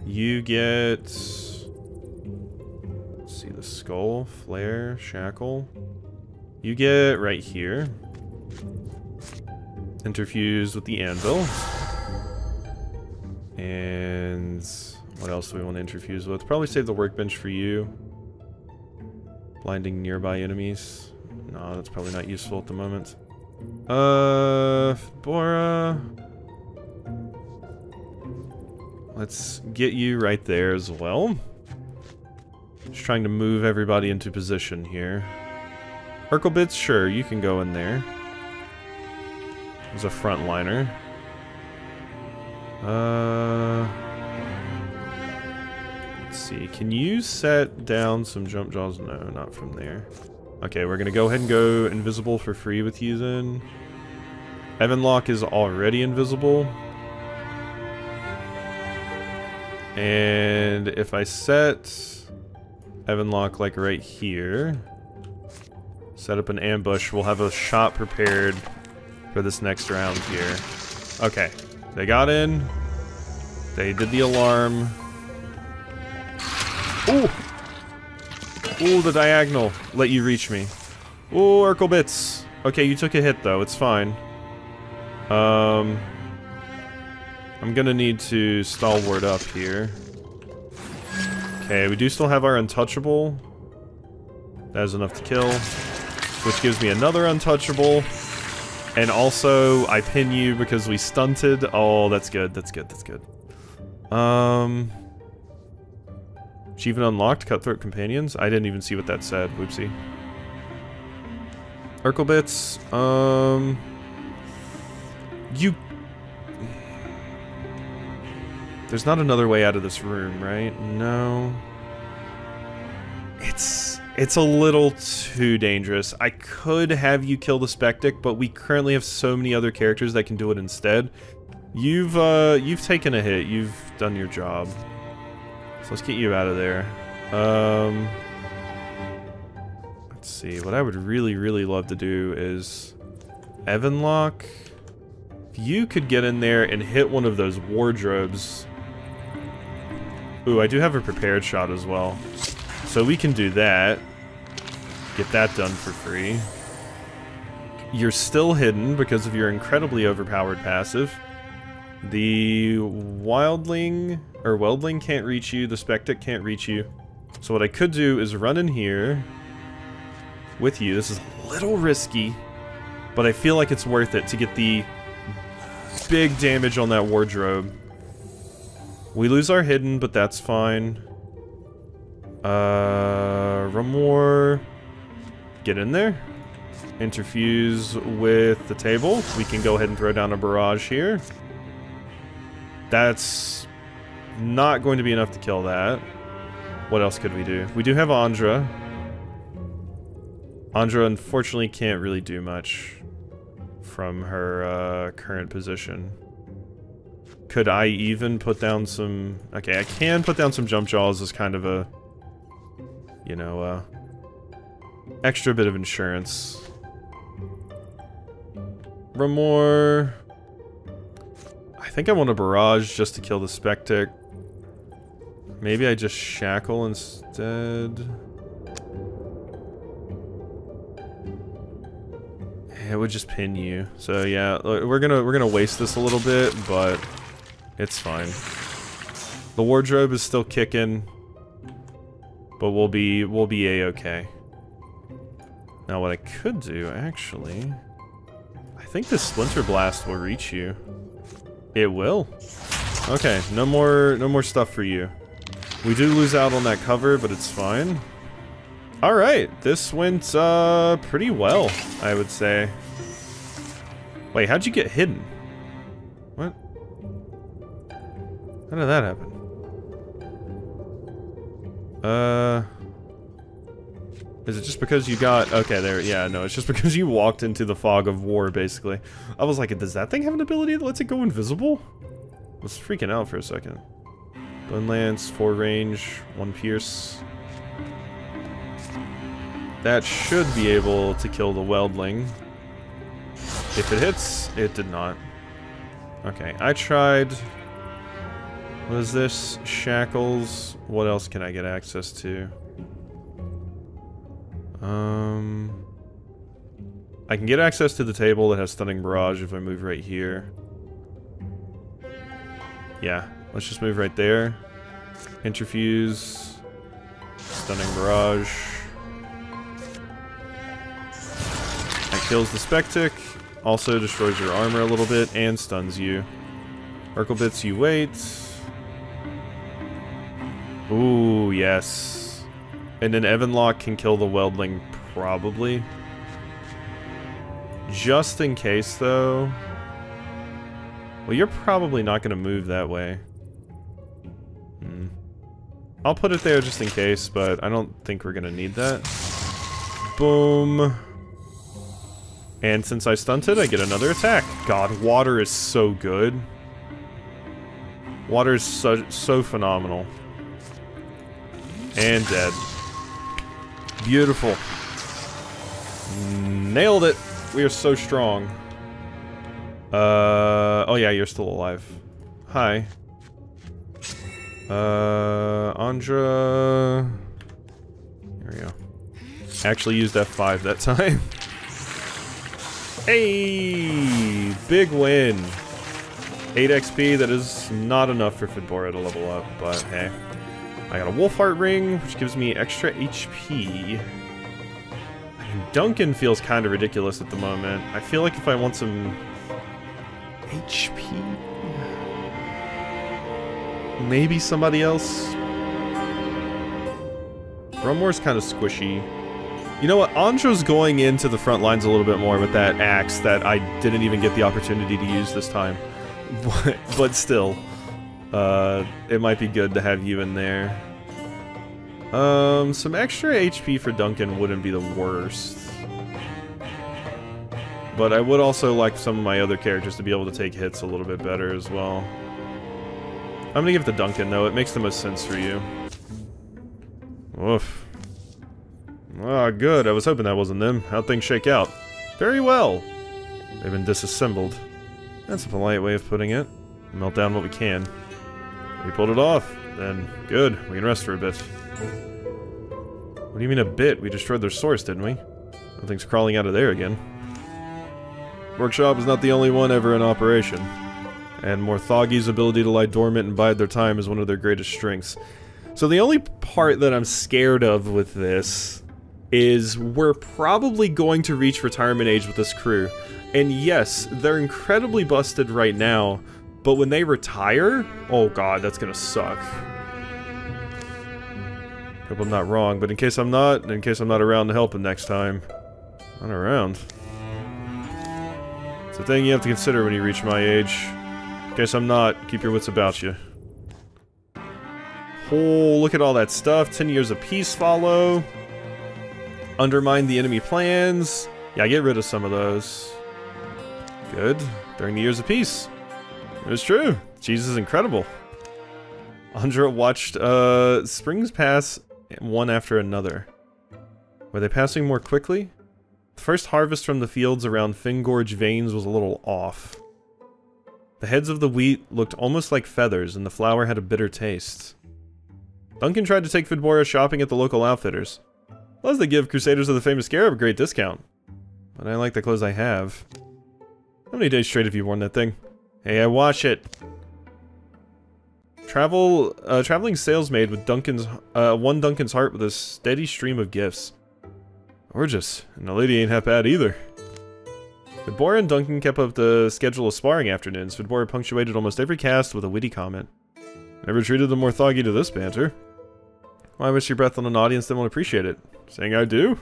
You get, let's see, the skull, flare, shackle. You get right here. Interfuse with the anvil. And what else do we want to interfuse with? Probably save the workbench for you. Blinding nearby enemies. No, that's probably not useful at the moment. Bora. Let's get you right there as well. Just trying to move everybody into position here. Urkelbits, sure, you can go in there. As a frontliner. Let's see, can you set down some jump jaws? No, not from there. Okay, we're gonna go ahead and go invisible for free with you then. Evanlock is already invisible. And if I set Evanlock like right here, set up an ambush, we'll have a shot prepared for this next round here. Okay, they got in. They did the alarm. Ooh! Ooh, the diagonal let you reach me. Ooh, Urkelbits. Okay, you took a hit though, it's fine. I'm gonna need to stalwart up here. Okay, we do still have our untouchable. That is enough to kill. Which gives me another untouchable. And also, I pin you because we stunted. Oh, that's good, that's good, that's good. Achievement unlocked, Cutthroat Companions. I didn't even see what that said. Whoopsie. Urkelbits. You... There's not another way out of this room, right? No. It's a little too dangerous. I could have you kill the Spectic, but we currently have so many other characters that can do it instead. You've taken a hit. You've done your job. So let's get you out of there. Let's see. What I would really, really love to do is Evanlock. If you could get in there and hit one of those wardrobes. Ooh, I do have a prepared shot as well. So we can do that. Get that done for free. You're still hidden because of your incredibly overpowered passive. The Weldling can't reach you, the Spectic can't reach you. So what I could do is run in here with you. This is a little risky, but I feel like it's worth it to get the big damage on that wardrobe. We lose our hidden, but that's fine. Rumor, get in there. Interfuse with the table. We can go ahead and throw down a barrage here. That's not going to be enough to kill that. What else could we do? We do have Andra. Andra unfortunately can't really do much from her current position. Could I even put down some... Okay, I can put down some jump jaws as kind of a... You know, extra bit of insurance. Remore. I think I want a barrage just to kill the Spectic. Maybe I just shackle instead. It would just pin you. So yeah, we're gonna waste this a little bit, but it's fine. The wardrobe is still kicking, but we'll be a-okay. Now what I could do, actually, I think the Splinter Blast will reach you. It will. Okay, no more stuff for you. We do lose out on that cover, but it's fine. Alright, this went pretty well, I would say. Wait, how'd you get hidden? What? How did that happen? Is it just because you got... Okay, there, yeah, no, it's just because you walked into the fog of war, basically. I was like, does that thing have an ability that lets it go invisible? I was freaking out for a second. Bone Lance, 4 range, 1 pierce. That should be able to kill the Weldling. If it hits, it did not. Okay, I tried... What is this? Shackles. What else can I get access to? I can get access to the table that has Stunning Barrage if I move right here. Yeah, let's just move right there. Interfuse. Stunning Barrage. That kills the Spectic. Also destroys your armor a little bit and stuns you. Urkel Bits, you wait. Ooh, yes. And then Evanlock can kill the Weldling, probably. Just in case, though. Well, you're probably not going to move that way. I'll put it there just in case, but I don't think we're going to need that. Boom. And since I stunted, I get another attack. God, water is so good. Water is so phenomenal. And dead. Beautiful. Nailed it. We are so strong. Oh yeah, you're still alive. Hi. Andra. There we go. Actually used F5 that time. Hey! Big win. 8 XP, that is not enough for Fedora to level up, but hey. I got a Wolfheart Ring, which gives me extra HP. I mean, Duncan feels kind of ridiculous at the moment. I feel like if I want some HP... Maybe somebody else? Rumore's kind of squishy. You know what? Andra's going into the front lines a little bit more with that axe that I didn't even get the opportunity to use this time. But still, it might be good to have you in there. Some extra HP for Duncan wouldn't be the worst. But I would also like some of my other characters to be able to take hits a little bit better as well. I'm gonna give it to Duncan, though. It makes the most sense for you. Oof. Ah, good. I was hoping that wasn't them. How'd things shake out? Very well. They've been disassembled. That's a polite way of putting it. Melt down what we can. We pulled it off. Then, good. We can rest for a bit. What do you mean a bit? We destroyed their source, didn't we? Nothing's crawling out of there again. Workshop is not the only one ever in operation. And Morthagi's ability to lie dormant and bide their time is one of their greatest strengths. So the only part that I'm scared of with this is we're probably going to reach retirement age with this crew. And yes, they're incredibly busted right now, but when they retire, oh god, that's gonna suck. Hope I'm not wrong, but in case I'm not around to help them next time, I'm not around. It's a thing you have to consider when you reach my age. In case I'm not, keep your wits about you. Oh, look at all that stuff. 10 years of peace follow. Undermine the enemy plans. Yeah, get rid of some of those. Good. During the years of peace. It was true. Jesus is incredible. Andra watched springs pass one after another. Were they passing more quickly? The first harvest from the fields around Fingorge Veins was a little off. The heads of the wheat looked almost like feathers, and the flour had a bitter taste. Duncan tried to take Fedbora shopping at the local outfitters. Plus, they give Crusaders of the Famous Scarab a great discount. But I like the clothes I have. How many days straight have you worn that thing? Hey, I wash it. Traveling salesmaid with won Duncan's heart with a steady stream of gifts. Gorgeous, and the lady ain't half bad either. Fedbora and Duncan kept up the schedule of sparring afternoons. Fedbora punctuated almost every cast with a witty comment. Never treated them more thuggy to this banter. Well, I wish your breath on an audience that won't appreciate it. Saying I do.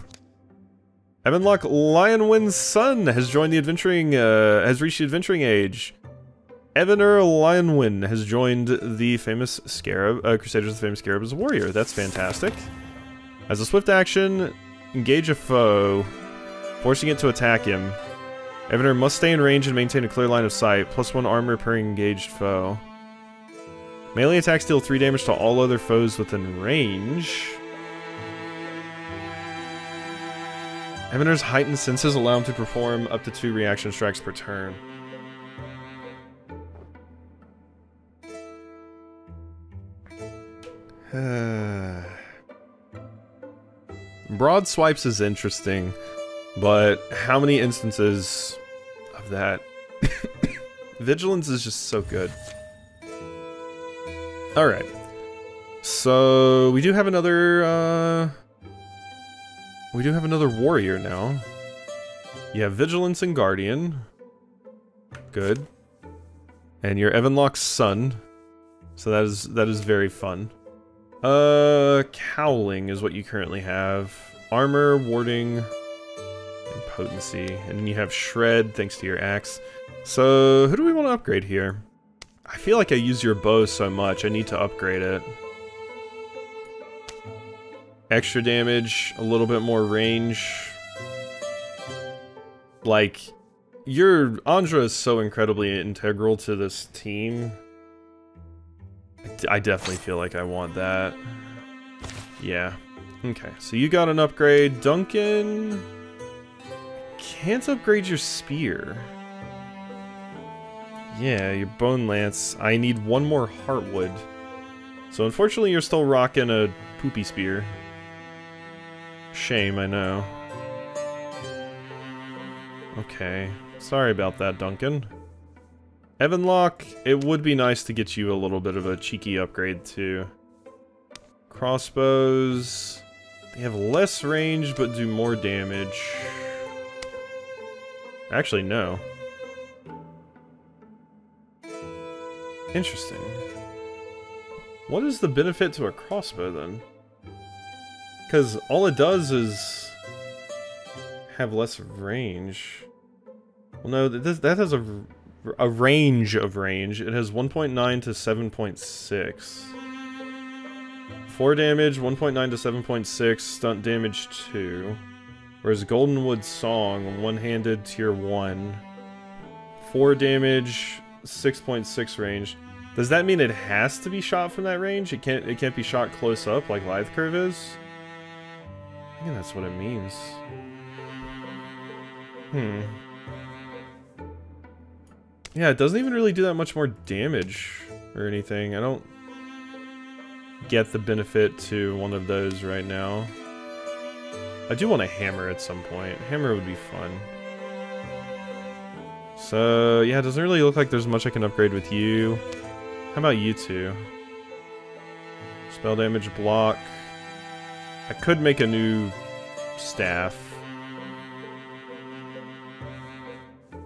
Evanlock Lionwind's son has joined the adventuring, has reached the adventuring age. Evaner Lionwind has joined the famous Scarab, Crusaders of the Famous Scarab as a warrior. That's fantastic. As a swift action, engage a foe, forcing it to attack him. Evaner must stay in range and maintain a clear line of sight, +1 armor per engaged foe. Melee attacks deal 3 damage to all other foes within range. Evaner's heightened senses allow him to perform up to 2 reaction strikes per turn. Broad swipes is interesting, but how many instances of that? Vigilance is just so good. Alright. So, we do have another, warrior now. You have Vigilance and Guardian. Good. And you're Evanlock's son. So that is very fun. Cowling is what you currently have. Armor, warding, and potency. And then you have shred thanks to your axe. So, who do we want to upgrade here? I feel like I use your bow so much, I need to upgrade it. Extra damage, a little bit more range. Like, your Andra is so incredibly integral to this team. I definitely feel like I want that. Yeah. Okay, so you got an upgrade. Duncan can't upgrade your spear. Yeah, your Bone Lance. I need 1 more Heartwood. So unfortunately you're still rocking a poopy spear. Shame, I know. Okay. Sorry about that, Duncan. Evanlock, it would be nice to get you a little bit of a cheeky upgrade too. Crossbows. They have less range but do more damage. Actually, no. Interesting. What is the benefit to a crossbow then? Because all it does is have less range. Well, no, that has a range of range. It has 1.9 to 7.6. 4 damage, 1.9 to 7.6, stunt damage 2. Whereas Goldenwood Song, one-handed tier 1. 4 damage, 6.6 range. Does that mean it has to be shot from that range? It can't be shot close up like Lithe Curve is? I think that's what it means. Yeah, it doesn't even really do that much more damage or anything. I don't get the benefit to one of those right now. I do want a hammer at some point. Hammer would be fun. So, yeah, it doesn't really look like there's much I can upgrade with you. How about you two? Spell damage, block. I could make a new staff.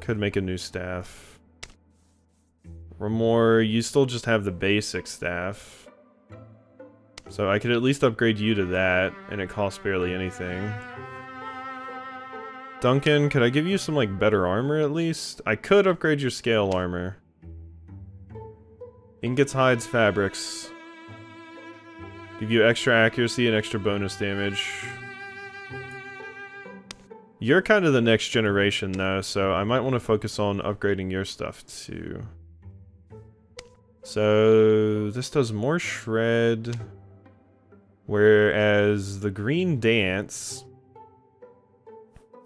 Could make a new staff. Ramor, you still just have the basic staff. So I could at least upgrade you to that, and it costs barely anything. Duncan, could I give you some, like, better armor at least? I could upgrade your scale armor. Ingots, hides, fabrics. Give you extra accuracy and extra bonus damage. You're kind of the next generation, though, so I might want to focus on upgrading your stuff, too. So, this does more shred. Whereas the green dance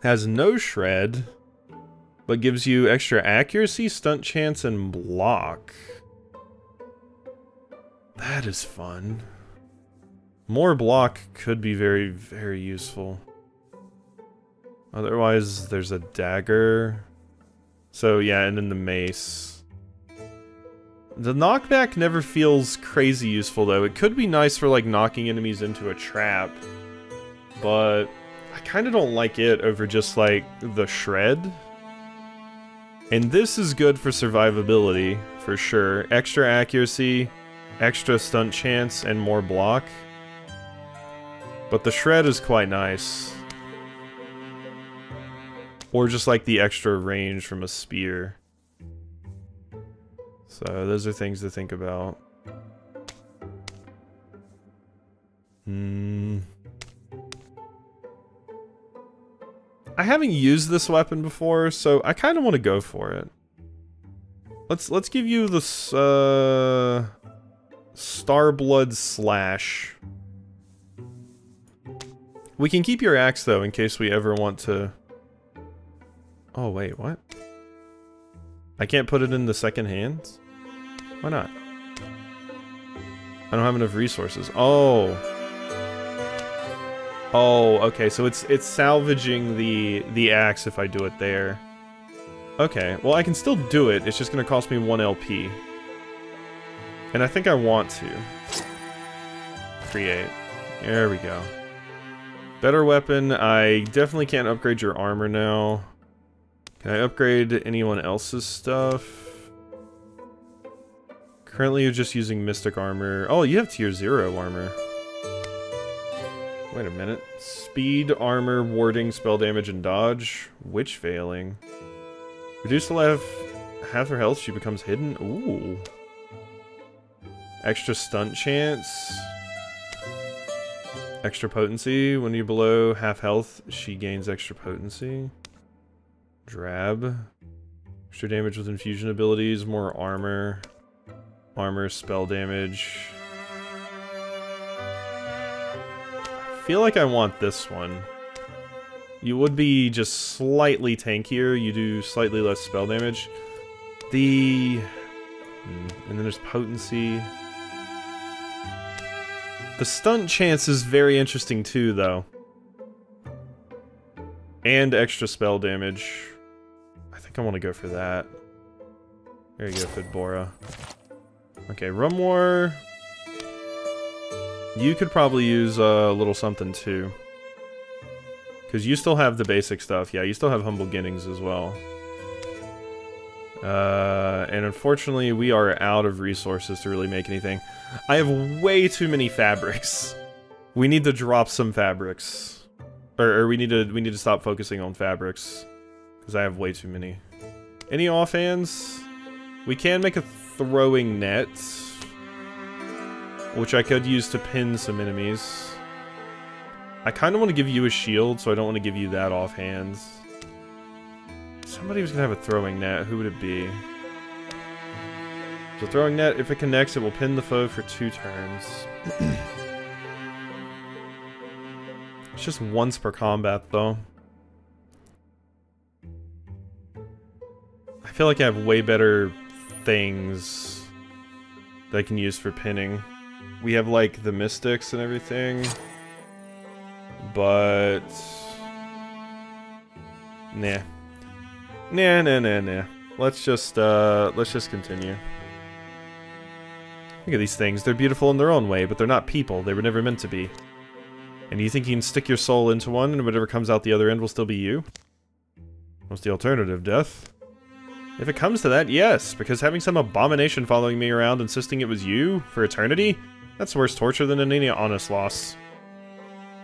has no shred, but gives you extra accuracy, stunt chance, and block. That is fun. More block could be very, very useful. Otherwise, there's a dagger. So yeah, and then the mace. The knockback never feels crazy useful, though. It could be nice for, like, knocking enemies into a trap, but I kind of don't like it over just, like, the shred. And this is good for survivability, for sure. Extra accuracy, extra stunt chance, and more block. But the shred is quite nice. Or just, like, the extra range from a spear. So, those are things to think about. I haven't used this weapon before, so I kind of want to go for it. Let's give you the Starblood Slash. We can keep your axe, though, in case we ever want to... Oh, wait, what? I can't put it in the second hand? Why not? I don't have enough resources. Oh. Oh, okay, so it's salvaging the axe if I do it there. Okay, well I can still do it, it's just gonna cost me 1 LP. And I think I want to. Create. There we go. Better weapon, I definitely can't upgrade your armor now. Can I upgrade anyone else's stuff? Currently you're just using Mystic Armor. Oh, you have tier 0 armor. Wait a minute. Speed, armor, warding, spell damage, and dodge. Witch Veiling. Reduce the life half her health, she becomes hidden. Ooh. Extra stunt chance. Extra potency. When you're below half health, she gains extra potency. Drab. Extra damage with infusion abilities, more armor. Armor, spell damage. I feel like I want this one. You would be just slightly tankier, you do slightly less spell damage. And then there's potency. The stunt chance is very interesting too, though. And extra spell damage. I think I want to go for that. There you go, Fidbora. Okay, Rumwar. You could probably use a little something too. Because you still have the basic stuff. Yeah, you still have Humble Beginnings as well. And unfortunately, we are out of resources to really make anything. I have way too many fabrics. We need to drop some fabrics. Or we need to stop focusing on fabrics. Because I have way too many. Any offhands? We can make a throwing net, which I could use to pin some enemies. I kind of want to give you a shield, so I don't want to give you that offhand. Somebody was going to have a throwing net. Who would it be? So throwing net, if it connects, it will pin the foe for 2 turns. It's just once per combat, though. I feel like I have way better things that I can use for pinning. We have, like, the mystics and everything. But... Nah. Nah. let's just continue. Look at these things. They're beautiful in their own way, but they're not people. They were never meant to be. And you think you can stick your soul into one, and whatever comes out the other end will still be you? What's the alternative, death? If it comes to that, yes, because having some abomination following me around insisting it was you for eternity, that's worse torture than any honest loss.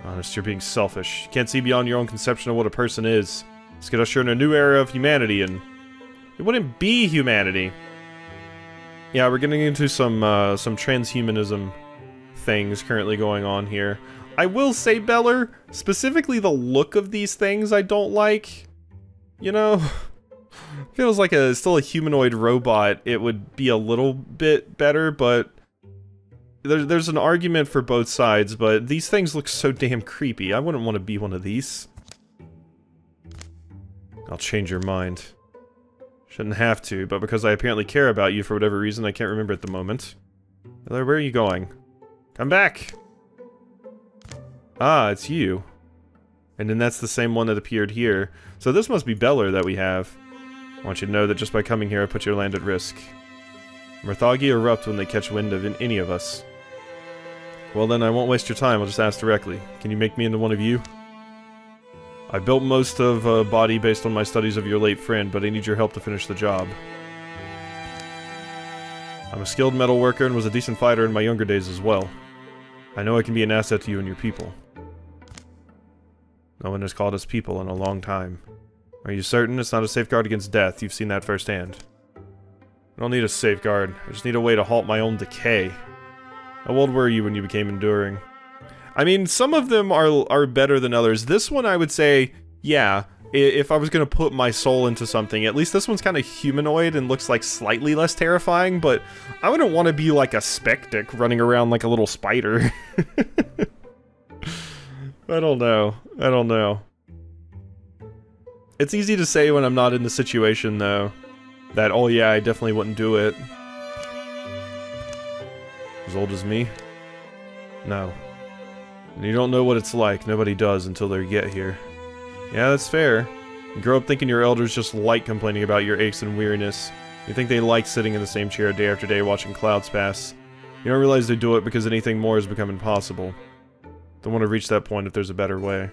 Honest, you're being selfish. You can't see beyond your own conception of what a person is. This could usher in a new era of humanity, and it wouldn't be humanity. Yeah, we're getting into some transhumanism things currently going on here. I will say, Beller, specifically the look of these things I don't like. You know, feels like still a humanoid robot. It would be a little bit better, but there's an argument for both sides, but these things look so damn creepy. I wouldn't want to be one of these. I'll change your mind. Shouldn't have to, but because I apparently care about you for whatever reason I can't remember at the moment. Where are you going? Come back! Ah, it's you. And then that's the same one that appeared here. So this must be Beller that we have. I want you to know that just by coming here I put your land at risk. Morthagi erupt when they catch wind of any of us. Well then, I won't waste your time, I'll just ask directly. Can you make me into one of you? I built most of a body based on my studies of your late friend, but I need your help to finish the job. I'm a skilled metal worker and was a decent fighter in my younger days as well. I know I can be an asset to you and your people. No one has called us people in a long time. Are you certain it's not a safeguard against death? You've seen that firsthand. I don't need a safeguard. I just need a way to halt my own decay. How old were you when you became enduring? I mean, some of them are better than others. This one, I would say, yeah, if I was gonna put my soul into something, at least this one's kind of humanoid and looks like slightly less terrifying, but I wouldn't want to be like a spectic running around like a little spider. I don't know. I don't know. It's easy to say when I'm not in the situation, though, that, oh yeah, I definitely wouldn't do it. As old as me? No. And you don't know what it's like. Nobody does until they get here. Yeah, that's fair. You grow up thinking your elders just like complaining about your aches and weariness. You think they like sitting in the same chair day after day watching clouds pass. You don't realize they do it because anything more has become impossible. Don't want to reach that point if there's a better way.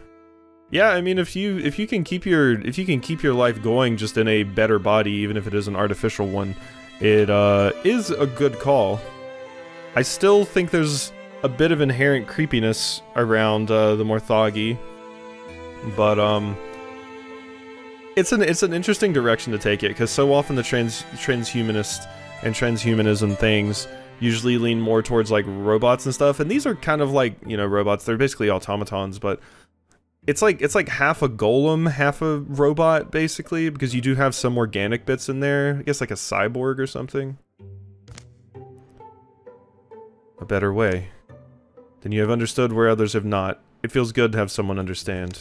Yeah, I mean, if you can keep your life going just in a better body, even if it is an artificial one, it is a good call. I still think there's a bit of inherent creepiness around the Morthagi, but it's an interesting direction to take it, because so often the transhumanist and transhumanism things usually lean more towards like robots and stuff, and these are kind of like, you know, robots. They're basically automatons, but it's like half a golem, half a robot, basically, because you do have some organic bits in there. I guess like a cyborg or something. A better way. Then you have understood where others have not. It feels good to have someone understand.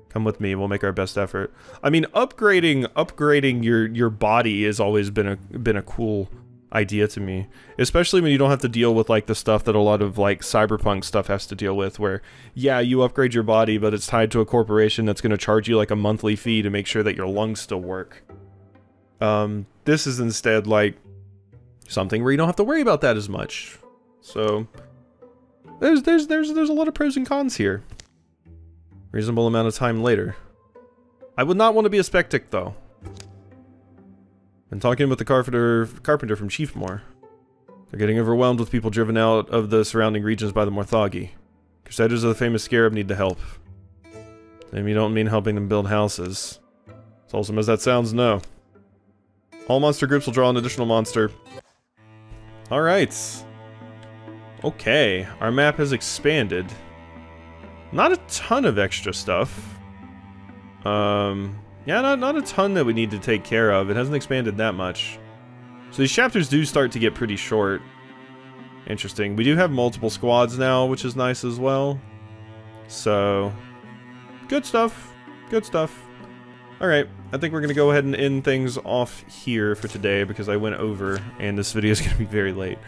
Come with me, we'll make our best effort. I mean, upgrading your body has always been a cool idea to me. Especially when you don't have to deal with like the stuff that a lot of like cyberpunk stuff has to deal with, where yeah, you upgrade your body, but it's tied to a corporation that's gonna charge you like a monthly fee to make sure that your lungs still work. This is instead like something where you don't have to worry about that as much. So there's a lot of pros and cons here. Reasonable amount of time later. I would not want to be a spectic, though. Been talking with the carpenter from Chiefmore. They're getting overwhelmed with people driven out of the surrounding regions by the Morthagi. Crusaders of the famous Scarab need the help. Maybe you don't mean helping them build houses. As wholesome as that sounds, no. All monster groups will draw an additional monster. Alright. Okay, our map has expanded. Not a ton of extra stuff. Yeah, not a ton that we need to take care of. It hasn't expanded that much. So these chapters do start to get pretty short. Interesting. We do have multiple squads now, which is nice as well. So, good stuff. Good stuff. Alright, I think we're going to go ahead and end things off here for today because I went over and this video is going to be very late.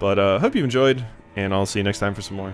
But hope you enjoyed, and I'll see you next time for some more.